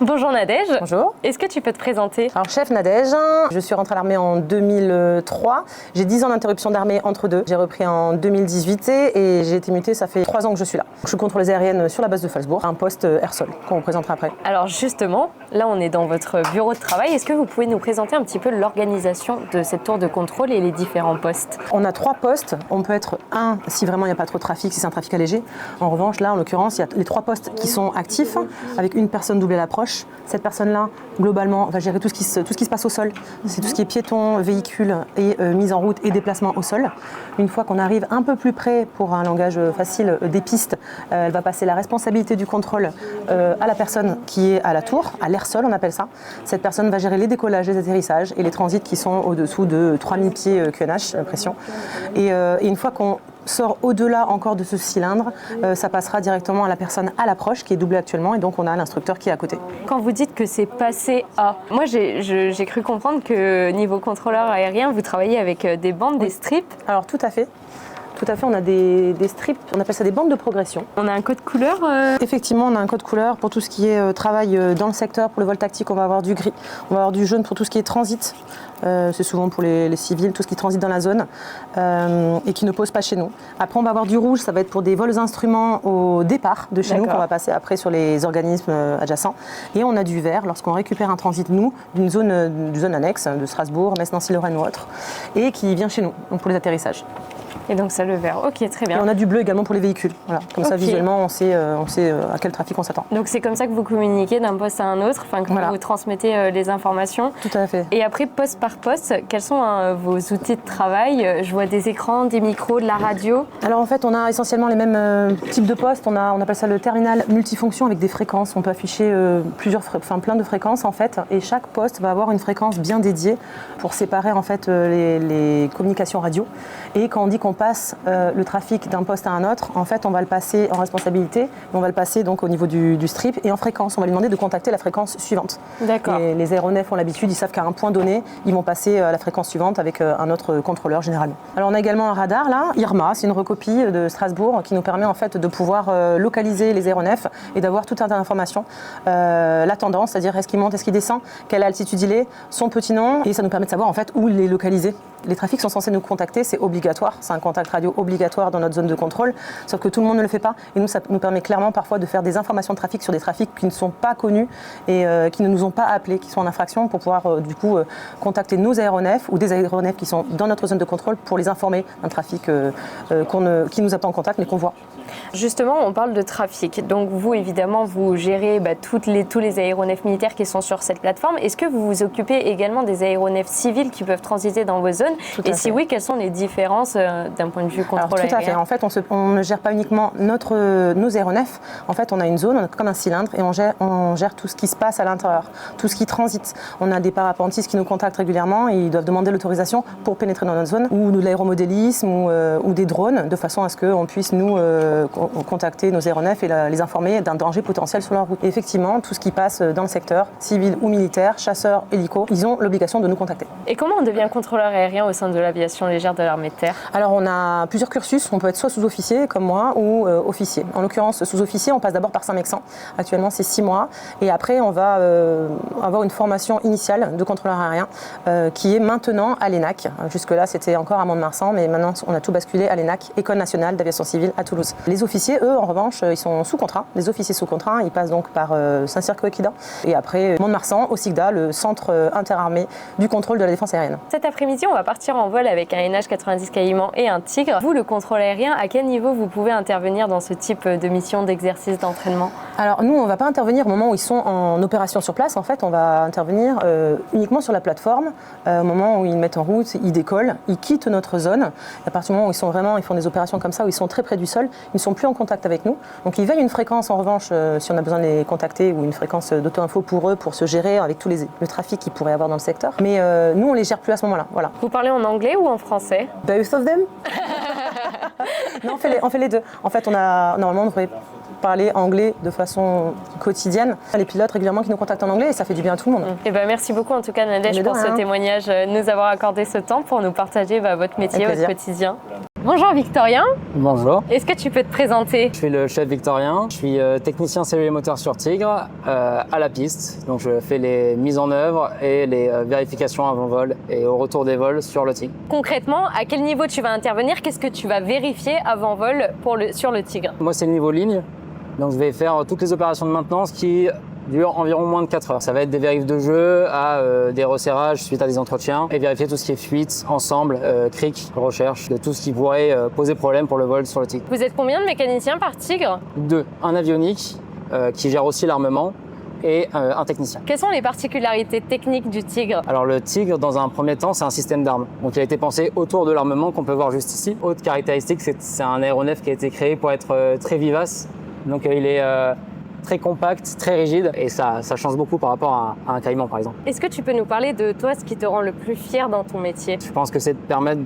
Bonjour Nadège. Bonjour. Est-ce que tu peux te présenter? Alors chef Nadège, je suis rentrée à l'armée en 2003. J'ai 10 ans d'interruption d'armée entre deux. J'ai repris en 2018 et j'ai été mutée, ça fait 3 ans que je suis là. Je suis contrôleuse aérienne sur la base de Falsbourg, un poste air-sol qu'on vous présentera après. Alors justement, là on est dans votre bureau de travail. Est-ce que vous pouvez nous présenter un petit peu l'organisation de cette tour de contrôle et les différents postes? On a 3 postes. On peut être un si vraiment il n'y a pas trop de trafic, si c'est un trafic allégé. En revanche, là en l'occurrence, il y a les 3 postes qui sont actifs avec une personne doublée à l'approche. Cette personne-là, globalement, va gérer tout ce qui se passe au sol. C'est tout ce qui est piéton, véhicule et mise en route et déplacement au sol. Une fois qu'on arrive un peu plus près, pour un langage facile, des pistes, elle va passer la responsabilité du contrôle à la personne qui est à la tour, à l'air sol on appelle ça. Cette personne va gérer les décollages, les atterrissages et les transits qui sont au-dessous de 3000 pieds QNH, pression. Et une fois qu'on sort au-delà encore de ce cylindre, ça passera directement à la personne à l'approche qui est doublée actuellement et donc on a l'instructeur qui est à côté. Quand vous dites que c'est passé à... Moi j'ai cru comprendre que niveau contrôleur aérien, vous travaillez avec des bandes, des strips. Alors tout à fait. Tout à fait, on a des strips, on appelle ça des bandes de progression. On a un code couleur Effectivement, on a un code couleur pour tout ce qui est travail dans le secteur. Pour le vol tactique, on va avoir du gris. On va avoir du jaune pour tout ce qui est transit. C'est souvent pour les civils, tout ce qui transite dans la zone et qui ne pose pas chez nous. Après, on va avoir du rouge, ça va être pour des vols instruments au départ de chez nous, qu'on va passer après sur les organismes adjacents. Et on a du vert lorsqu'on récupère un transit, nous, d'une zone annexe, de Strasbourg, Metz, Nancy, Lorraine ou autre, et qui vient chez nous, donc pour les atterrissages. Et donc ça le vert, ok, très bien. Et on a du bleu également pour les véhicules. Voilà. Comme ça, visuellement, on sait à quel trafic on s'attend. Donc c'est comme ça que vous communiquez d'un poste à un autre, enfin que vous transmettez les informations. Tout à fait. Et après, poste par poste, quels sont vos outils de travail? Je vois des écrans, des micros, de la radio. Alors en fait, on a essentiellement les mêmes types de postes. On appelle ça le terminal multifonction avec des fréquences. On peut afficher plein de fréquences en fait. Et chaque poste va avoir une fréquence bien dédiée pour séparer en fait les communications radio. Et quand on dit qu'on passe le trafic d'un poste à un autre, en fait, on va le passer en responsabilité, on va le passer donc au niveau du strip et en fréquence. On va lui demander de contacter la fréquence suivante. D'accord. Et les aéronefs ont l'habitude, ils savent qu'à un point donné, ils vont passer à la fréquence suivante avec un autre contrôleur généralement. Alors on a également un radar là, IRMA, c'est une recopie de Strasbourg qui nous permet en fait de pouvoir localiser les aéronefs et d'avoir toute information. La tendance, c'est-à-dire est-ce qu'il monte, est-ce qu'il descend, quelle altitude il est, son petit nom, et ça nous permet de savoir en fait où il est localisé. Les trafics sont censés nous contacter, c'est obligatoire, c'est un contact radio obligatoire dans notre zone de contrôle, sauf que tout le monde ne le fait pas. Et nous, ça nous permet clairement parfois de faire des informations de trafic sur des trafics qui ne sont pas connus et qui ne nous ont pas appelés, qui sont en infraction, pour pouvoir du coup contacter nos aéronefs ou des aéronefs qui sont dans notre zone de contrôle pour les informer d'un trafic qui nous a pas en contact mais qu'on voit. Justement, on parle de trafic. Donc vous, évidemment, vous gérez tous les aéronefs militaires qui sont sur cette plateforme. Est-ce que vous vous occupez également des aéronefs civils qui peuvent transiter dans vos zones? Et si oui, quelles sont les différences d'un point de vue contrôle aérien? Tout à fait. En fait, on ne gère pas uniquement nos aéronefs. En fait, on a une zone, on a comme un cylindre, et on gère tout ce qui se passe à l'intérieur, tout ce qui transite. On a des parapentistes qui nous contactent régulièrement et ils doivent demander l'autorisation pour pénétrer dans notre zone, ou de l'aéromodélisme ou des drones, de façon à ce qu'on puisse nous contacter nos aéronefs et les informer d'un danger potentiel sur leur route. Et effectivement, tout ce qui passe dans le secteur, civil ou militaire, chasseurs, hélicos, ils ont l'obligation de nous contacter. Et comment on devient contrôleur aérien au sein de l'aviation légère de l'armée de terre? Alors on a plusieurs cursus, on peut être soit sous-officier comme moi ou officier. En l'occurrence sous-officier, on passe d'abord par Saint-Mexan, actuellement c'est 6 mois, et après on va avoir une formation initiale de contrôleur aérien qui est maintenant à l'ENAC. Jusque-là c'était encore à Mont-de-Marsan, mais maintenant on a tout basculé à l'ENAC, École nationale d'aviation civile à Toulouse. Les officiers, eux, en revanche, ils sont sous contrat. Les officiers sous contrat, ils passent donc par Saint-Cyr-Coëquidam et après Mont-de-Marsan, au SIGDA, le centre interarmé du contrôle de la défense aérienne. Cet après-midi, on va partir en vol avec un NH90 Caïman et un Tigre. Vous, le contrôle aérien, à quel niveau vous pouvez intervenir dans ce type de mission, d'exercice, d'entraînement? Alors nous, on ne va pas intervenir au moment où ils sont en opération sur place. En fait, on va intervenir uniquement sur la plateforme. Au moment où ils mettent en route, ils décollent, ils quittent notre zone. Et à partir du moment où ils font des opérations comme ça, où ils sont très près du sol, ils ne sont plus en contact avec nous. Donc ils veillent une fréquence en revanche si on a besoin de les contacter, ou une fréquence d'auto-info pour eux, pour se gérer avec tout le trafic qu'ils pourraient avoir dans le secteur. Mais nous, on ne les gère plus à ce moment-là. Voilà. Vous parlez en anglais ou en français? Both of them. Non, on fait les deux. En fait, normalement, on devrait parler anglais de façon quotidienne. Les pilotes régulièrement qui nous contactent en anglais et ça fait du bien à tout le monde. Et merci beaucoup en tout cas Nadège pour ce témoignage, nous avoir accordé ce temps pour nous partager votre métier, votre quotidien. Bonjour Victorien. Bonjour. Est-ce que tu peux te présenter? Je suis le chef Victorien, je suis technicien serrurier moteur sur Tigre à la piste. Donc je fais les mises en œuvre et les vérifications avant vol et au retour des vols sur le Tigre. Concrètement, à quel niveau tu vas intervenir? Qu'est-ce que tu vas vérifier avant vol sur le Tigre? Moi c'est le niveau ligne, donc je vais faire toutes les opérations de maintenance qui durent environ moins de 4 heures. Ça va être des vérifs de jeu à des resserrages suite à des entretiens et vérifier tout ce qui est fuite, ensemble, cric, recherche, de tout ce qui pourrait poser problème pour le vol sur le Tigre. Vous êtes combien de mécaniciens par Tigre? 2. Un avionique qui gère aussi l'armement et un technicien. Quelles sont les particularités techniques du Tigre? Alors le Tigre, dans un premier temps, c'est un système d'armes. Donc il a été pensé autour de l'armement qu'on peut voir juste ici. Autre caractéristique, c'est un aéronef qui a été créé pour être très vivace. Donc il est très compact, très rigide et ça change beaucoup par rapport à un Caïman par exemple. Est-ce que tu peux nous parler de toi, ce qui te rend le plus fier dans ton métier? Je pense que c'est de permettre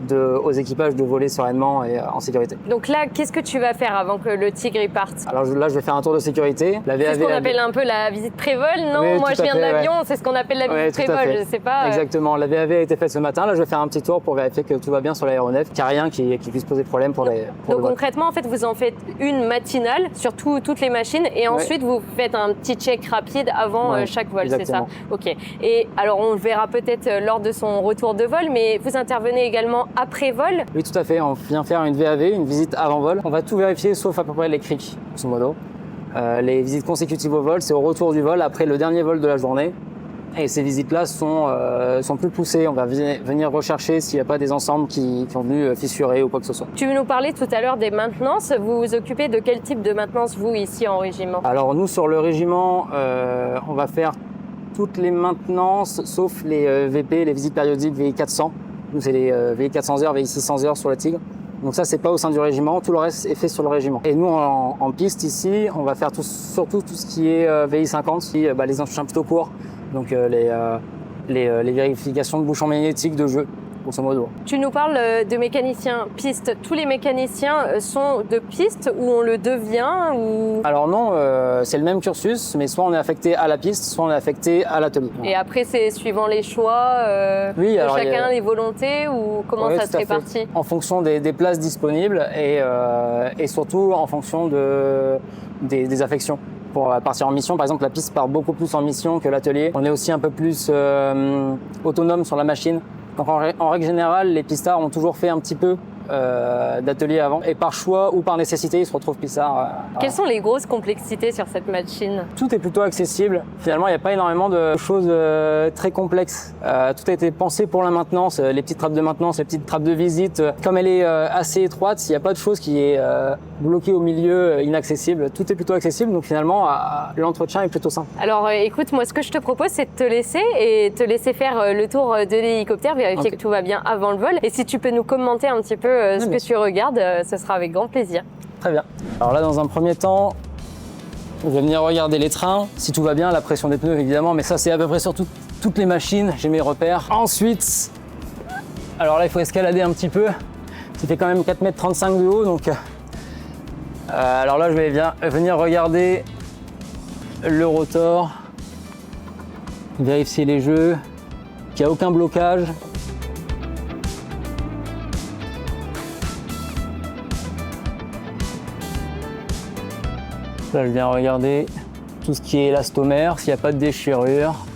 aux équipages de voler sereinement et en sécurité. Donc là, qu'est-ce que tu vas faire avant que le Tigre y parte? Alors là, je vais faire un tour de sécurité. C'est ce qu'on appelle un peu la visite pré-vol, non? Oui, moi je viens de l'avion, c'est ce qu'on appelle la visite pré-vol, je sais pas. Exactement, la VAV a été faite ce matin, là je vais faire un petit tour pour vérifier que tout va bien sur l'aéronef, qu'il n'y a rien qui puisse poser problème pour les Donc concrètement, en fait, vous en faites une matinale sur toutes les machines et ensuite vous faites un petit check rapide avant chaque vol, c'est ça? Ok. Et alors on le verra peut-être lors de son retour de vol, mais vous intervenez également après vol? Oui, tout à fait. On vient faire une VAV, une visite avant vol. On va tout vérifier sauf à peu près les crics, grosso modo. Les visites consécutives au vol, c'est au retour du vol, après le dernier vol de la journée. Et ces visites-là sont plus poussées. On va venir rechercher s'il n'y a pas des ensembles qui ont venu fissurer ou quoi que ce soit. Tu nous parlais tout à l'heure des maintenances. Vous vous occupez de quel type de maintenance, vous, ici en régiment? Alors nous, sur le régiment, on va faire toutes les maintenances, sauf les VP, les visites périodiques VI 400. Nous, c'est les VI 400 heures, VI 600 heures sur le Tigre. Donc ça, c'est pas au sein du régiment, tout le reste est fait sur le régiment. Et nous, en piste, ici, on va faire surtout tout ce qui est VI 50, les entretiens plutôt courts. Donc les vérifications de bouchons magnétiques de jeu, grosso modo. Tu nous parles de mécaniciens piste. Tous les mécaniciens sont de piste ou on le devient ou... Alors non, c'est le même cursus, mais soit on est affecté à la piste, soit on est affecté à l'atelier. Et après, c'est suivant les choix Oui, de alors, chacun, les volontés ou comment Ouais, ça se tout à fait. répartit? En fonction des places disponibles et surtout en fonction des affections. Pour partir en mission, par exemple, la piste part beaucoup plus en mission que l'atelier. On est aussi un peu plus autonome sur la machine. Donc en règle générale, les pistards ont toujours fait un petit peu d'atelier avant. Et par choix ou par nécessité, ils se retrouvent pistards. Quelles sont les grosses complexités sur cette machine? Tout est plutôt accessible. Finalement, il n'y a pas énormément de choses très complexes. Tout a été pensé pour la maintenance, les petites trappes de maintenance, les petites trappes de visite. Comme elle est assez étroite, il n'y a pas de chose qui est bloquée au milieu, inaccessible. Tout est plutôt accessible, donc finalement, l'entretien est plutôt simple. Alors écoute, moi ce que je te propose c'est de te laisser faire le tour de l'hélicoptère, vérifier que tout va bien avant le vol. Et si tu peux nous commenter un petit peu ce que tu regardes, ce sera avec grand plaisir. Très bien. Alors là, dans un premier temps, je vais venir regarder les trains, si tout va bien, la pression des pneus évidemment, mais ça c'est à peu près sur toutes les machines, j'ai mes repères. Ensuite, alors là il faut escalader un petit peu, ça fait quand même 4,35 m de haut, donc alors là je vais venir regarder le rotor, vérifier les jeux, qu'il n'y a aucun blocage. Là, je viens regarder tout ce qui est élastomère, s'il n'y a pas de déchirure,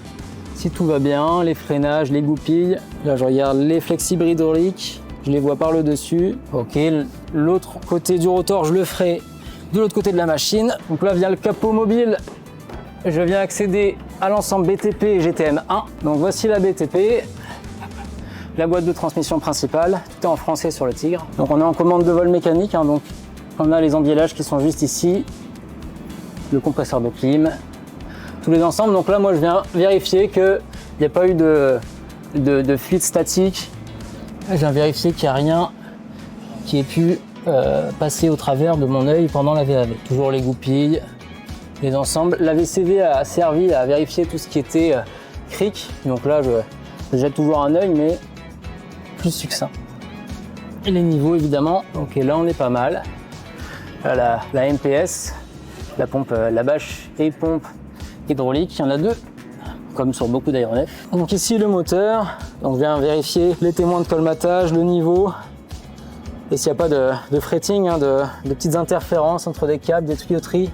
si tout va bien, les freinages, les goupilles. Là, je regarde les flexibles hydrauliques, je les vois par le dessus. Ok, l'autre côté du rotor, je le ferai de l'autre côté de la machine. Donc là, via le capot mobile, je viens accéder à l'ensemble BTP et GTM1. Donc voici la BTP, la boîte de transmission principale, tout est en français sur le Tigre. Donc on est en commande de vol mécanique, donc on a les embiaillages qui sont juste ici. Le compresseur de clim, tous les ensembles. Donc là, moi, je viens vérifier qu'il n'y a pas eu de fuite statique. Je viens vérifier qu'il n'y a rien qui ait pu passer au travers de mon œil pendant la VAV. Toujours les goupilles, les ensembles. La VCV a servi à vérifier tout ce qui était cric. Donc là, je jette toujours un œil, mais plus succinct. Et les niveaux, évidemment. Ok, là, on est pas mal. Là, la MPS. La pompe, la bâche et pompe hydraulique, il y en a deux, comme sur beaucoup d'aéronefs. Donc ici le moteur, donc je viens vérifier les témoins de colmatage, le niveau, et s'il n'y a pas de fretting, de petites interférences entre des câbles, des tuyauteries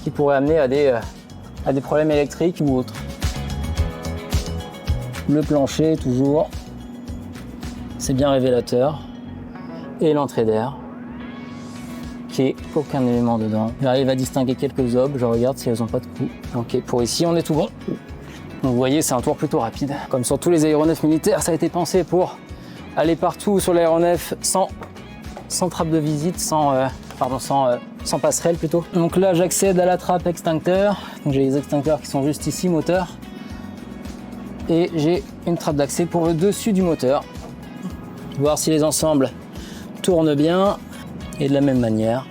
qui pourraient amener à des problèmes électriques ou autres. Le plancher toujours, c'est bien révélateur, et l'entrée d'air. Aucun élément dedans. J'arrive à distinguer quelques obs, je regarde si elles n'ont pas de coups. Ok, pour ici on est tout bon. Donc vous voyez, c'est un tour plutôt rapide. Comme sur tous les aéronefs militaires, ça a été pensé pour aller partout sur l'aéronef sans trappe de visite, sans passerelle plutôt. Donc là j'accède à la trappe extincteur. Donc j'ai les extincteurs qui sont juste ici, moteur. Et j'ai une trappe d'accès pour le dessus du moteur. Voir si les ensembles tournent bien. Et de la même manière,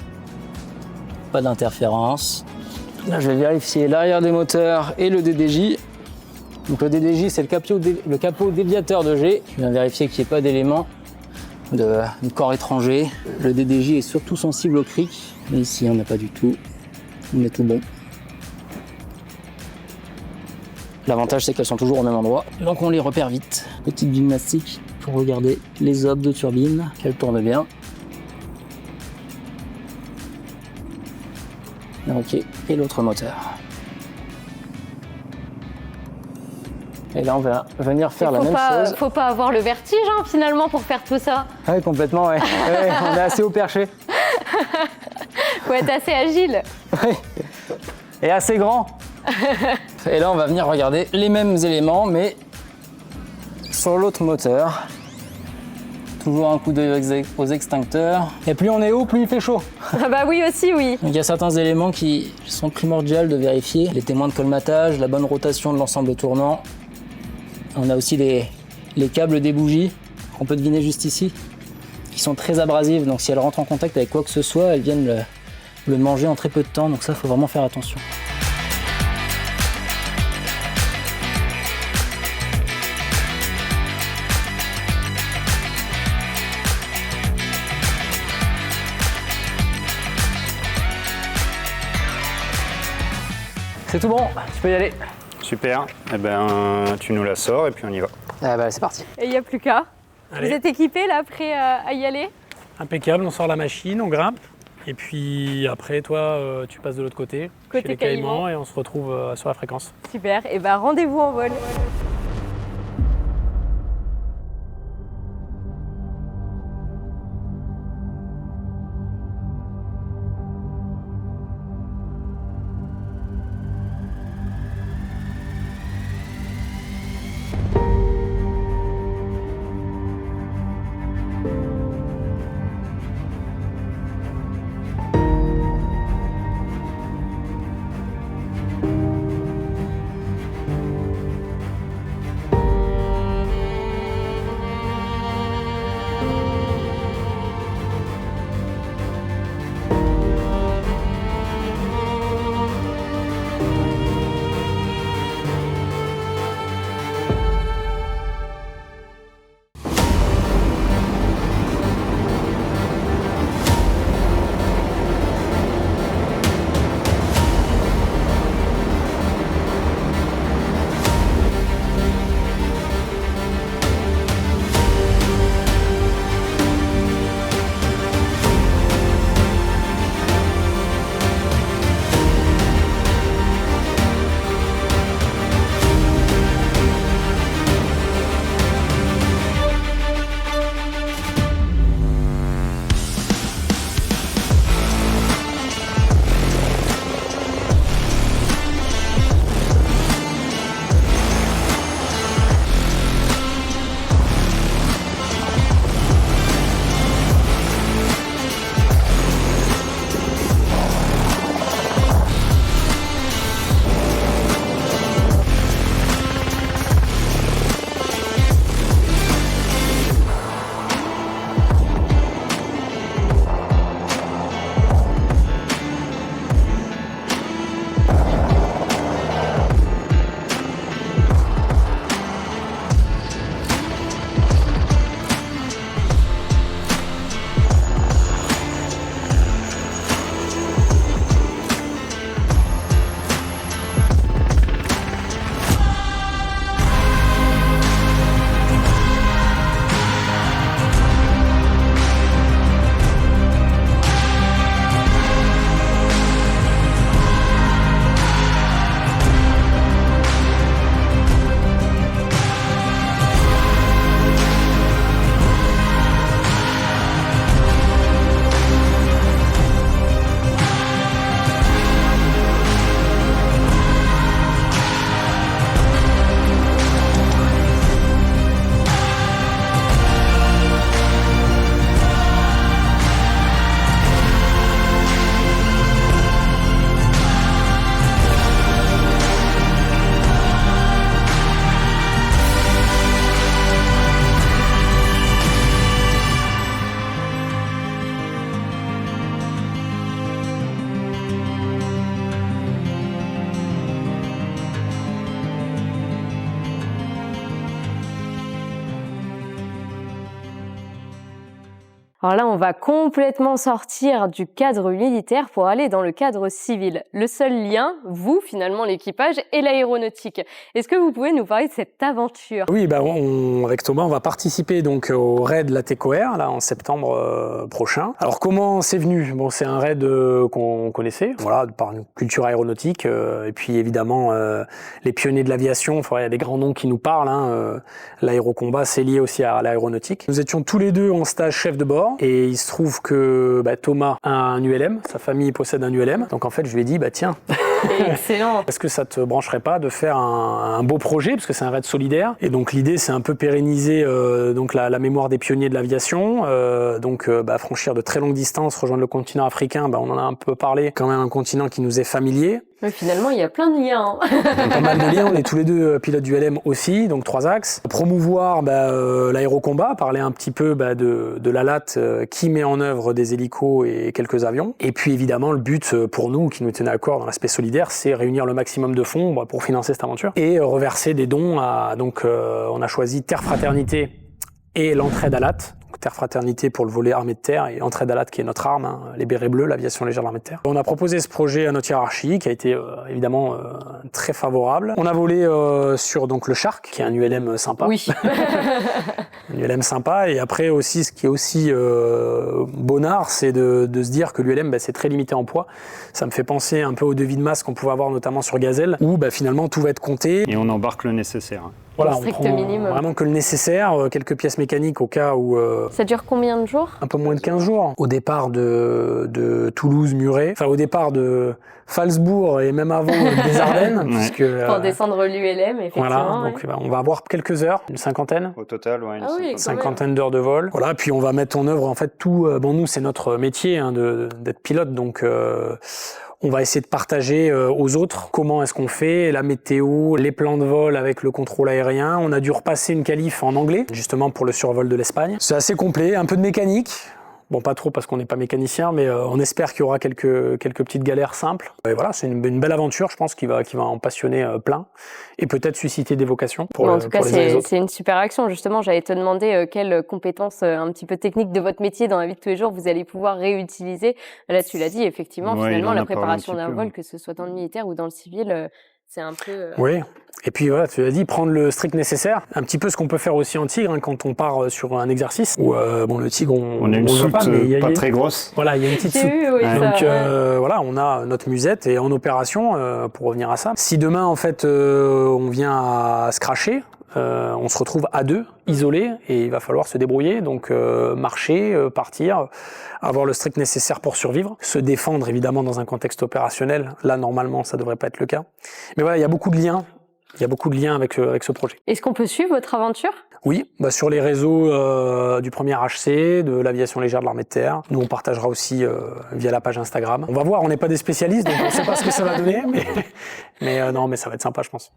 pas d'interférence. Là, je vais vérifier l'arrière des moteurs et le DDJ. Donc le DDJ, c'est le capot déviateur de G. Je viens vérifier qu'il n'y ait pas d'éléments de corps étranger. Le DDJ est surtout sensible au cric. Mais ici, on n'a pas du tout. On est tout bon. L'avantage, c'est qu'elles sont toujours au même endroit. Donc on les repère vite. Petite gymnastique pour regarder les obs de turbine, qu'elles tournent bien. Ok, et l'autre moteur. Et là, on va venir faire la même chose. Faut pas avoir le vertige finalement pour faire tout ça. Oui, complètement, ouais. Ouais, on est assez haut perché. Faut être assez agile. Oui, et assez grand. Et là, on va venir regarder les mêmes éléments, mais sur l'autre moteur. Toujours un coup d'œil aux extincteurs. Et plus on est haut, plus il fait chaud. Ah bah oui aussi, oui. Donc il y a certains éléments qui sont primordiaux de vérifier. Les témoins de colmatage, la bonne rotation de l'ensemble tournant. On a aussi les câbles des bougies, qu'on peut deviner juste ici, qui sont très abrasives. Donc si elles rentrent en contact avec quoi que ce soit, elles viennent le manger en très peu de temps. Donc ça, il faut vraiment faire attention. C'est tout bon, tu peux y aller. Super, eh ben, tu nous la sors et puis on y va. Ah bah, c'est parti. Et il n'y a plus qu'à. Vous Allez. êtes équipés là, prêts à y aller? Impeccable, on sort la machine, on grimpe. Et puis après, toi, tu passes de l'autre côté, Côté chez les Caïmans. Caïmans, et on se retrouve sur la fréquence. Super, et bah rendez-vous en vol. Alors là, on va complètement sortir du cadre militaire pour aller dans le cadre civil. Le seul lien, vous, finalement, l'équipage et l'aéronautique. Est-ce que vous pouvez nous parler de cette aventure? Oui, bah avec Thomas, on va participer donc au raid Latécoère, là, en septembre prochain. Alors, comment c'est venu? Bon, c'est un raid qu'on connaissait, voilà, par une culture aéronautique, et puis évidemment, les pionniers de l'aviation, il y a des grands noms qui nous parlent, hein, l'aérocombat, c'est lié aussi à l'aéronautique. Nous étions tous les deux en stage chef de bord, et il se trouve que Thomas a un ULM, sa famille possède un ULM, donc en fait, je lui ai dit, tiens... Excellent. Est-ce que ça te brancherait pas de faire un beau projet, parce que c'est un raid solidaire, et donc l'idée c'est un peu pérenniser donc la mémoire des pionniers de l'aviation, franchir de très longues distances, rejoindre le continent africain, on en a un peu parlé, quand même un continent qui nous est familier. Mais finalement, il y a plein de liens. Pas mal de liens, on est tous les deux pilotes du LM aussi, donc 3 axes. Promouvoir l'aérocombat, parler un petit peu de la LAT qui met en œuvre des hélicos et quelques avions. Et puis évidemment, le but pour nous, qui nous tenait à cœur dans l'aspect solidaire, c'est réunir le maximum de fonds pour financer cette aventure et reverser des dons à... Donc on a choisi Terre Fraternité et l'entraide à LAT. Terre Fraternité pour le volet armée de terre et Entraide ALAT qui est notre arme, hein, les bérets bleus, l'aviation légère de l'armée de terre. On a proposé ce projet à notre hiérarchie qui a été évidemment très favorable. On a volé sur donc le Shark qui est un ULM sympa. Oui. Un ULM sympa et après aussi ce qui est aussi bonnard c'est de se dire que l'ULM c'est très limité en poids. Ça me fait penser un peu aux devis de masse qu'on pouvait avoir notamment sur Gazelle où finalement tout va être compté. Et on embarque le nécessaire. Voilà, strict on prend minimum. vraiment que le nécessaire, quelques pièces mécaniques au cas où... Ça dure combien de jours? Un peu moins de 15 jours. Au départ de Toulouse-Muret, enfin au départ de Falsbourg et même avant des Ardennes. Puisque, pour descendre l'ULM, effectivement. Voilà, donc on va avoir quelques heures, une cinquantaine. Au total, ouais, une cinquantaine d'heures de vol. Voilà, puis on va mettre en œuvre en fait tout... bon, nous, c'est notre métier hein, d'être pilote, donc... on va essayer de partager aux autres comment est-ce qu'on fait, la météo, les plans de vol avec le contrôle aérien. On a dû repasser une qualif en anglais, justement pour le survol de l'Espagne. C'est assez complet, un peu de mécanique. Bon, pas trop parce qu'on n'est pas mécanicien, mais on espère qu'il y aura quelques petites galères simples. Et voilà, c'est une belle aventure, je pense, qui va en passionner plein et peut-être susciter des vocations pour en tout cas, les uns et les autres. c'est une super action. Justement, j'allais te demander quelles compétences un petit peu techniques de votre métier dans la vie de tous les jours vous allez pouvoir réutiliser. Là, tu l'as dit, effectivement, finalement, la préparation d'un vol, que ce soit dans le militaire ou dans le civil, c'est un peu... Oui, et puis voilà, tu l'as dit, prendre le strict nécessaire. Un petit peu ce qu'on peut faire aussi en tigre hein, quand on part sur un exercice. Où, bon, le tigre, on a une soute pas très grosse. Voilà, il y a une petite soute. Oui, donc voilà, on a notre musette et en opération, pour revenir à ça. Si demain, en fait, on vient à se cracher, on se retrouve à deux, isolés, et il va falloir se débrouiller, donc marcher, partir, avoir le strict nécessaire pour survivre, se défendre évidemment dans un contexte opérationnel. Là, normalement, ça devrait pas être le cas. Mais voilà, il y a beaucoup de liens. Il y a beaucoup de liens avec ce projet. Est-ce qu'on peut suivre votre aventure? Oui, sur les réseaux du premier HC, de l'aviation légère de l'armée de terre. Nous, on partagera aussi via la page Instagram. On va voir, on n'est pas des spécialistes, donc on ne sait pas ce que ça va donner, mais non, mais ça va être sympa, je pense.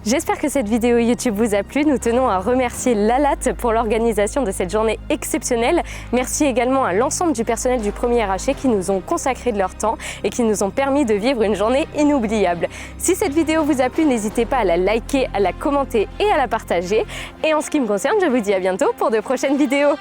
J'espère que cette vidéo YouTube vous a plu. Nous tenons à remercier l'ALAT pour l'organisation de cette journée exceptionnelle. Merci également à l'ensemble du personnel du premier RHC qui nous ont consacré de leur temps et qui nous ont permis de vivre une journée inoubliable. Si cette vidéo vous a plu, n'hésitez pas à la liker, à la commenter et à la partager. Et en ce qui me concerne, je vous dis à bientôt pour de prochaines vidéos.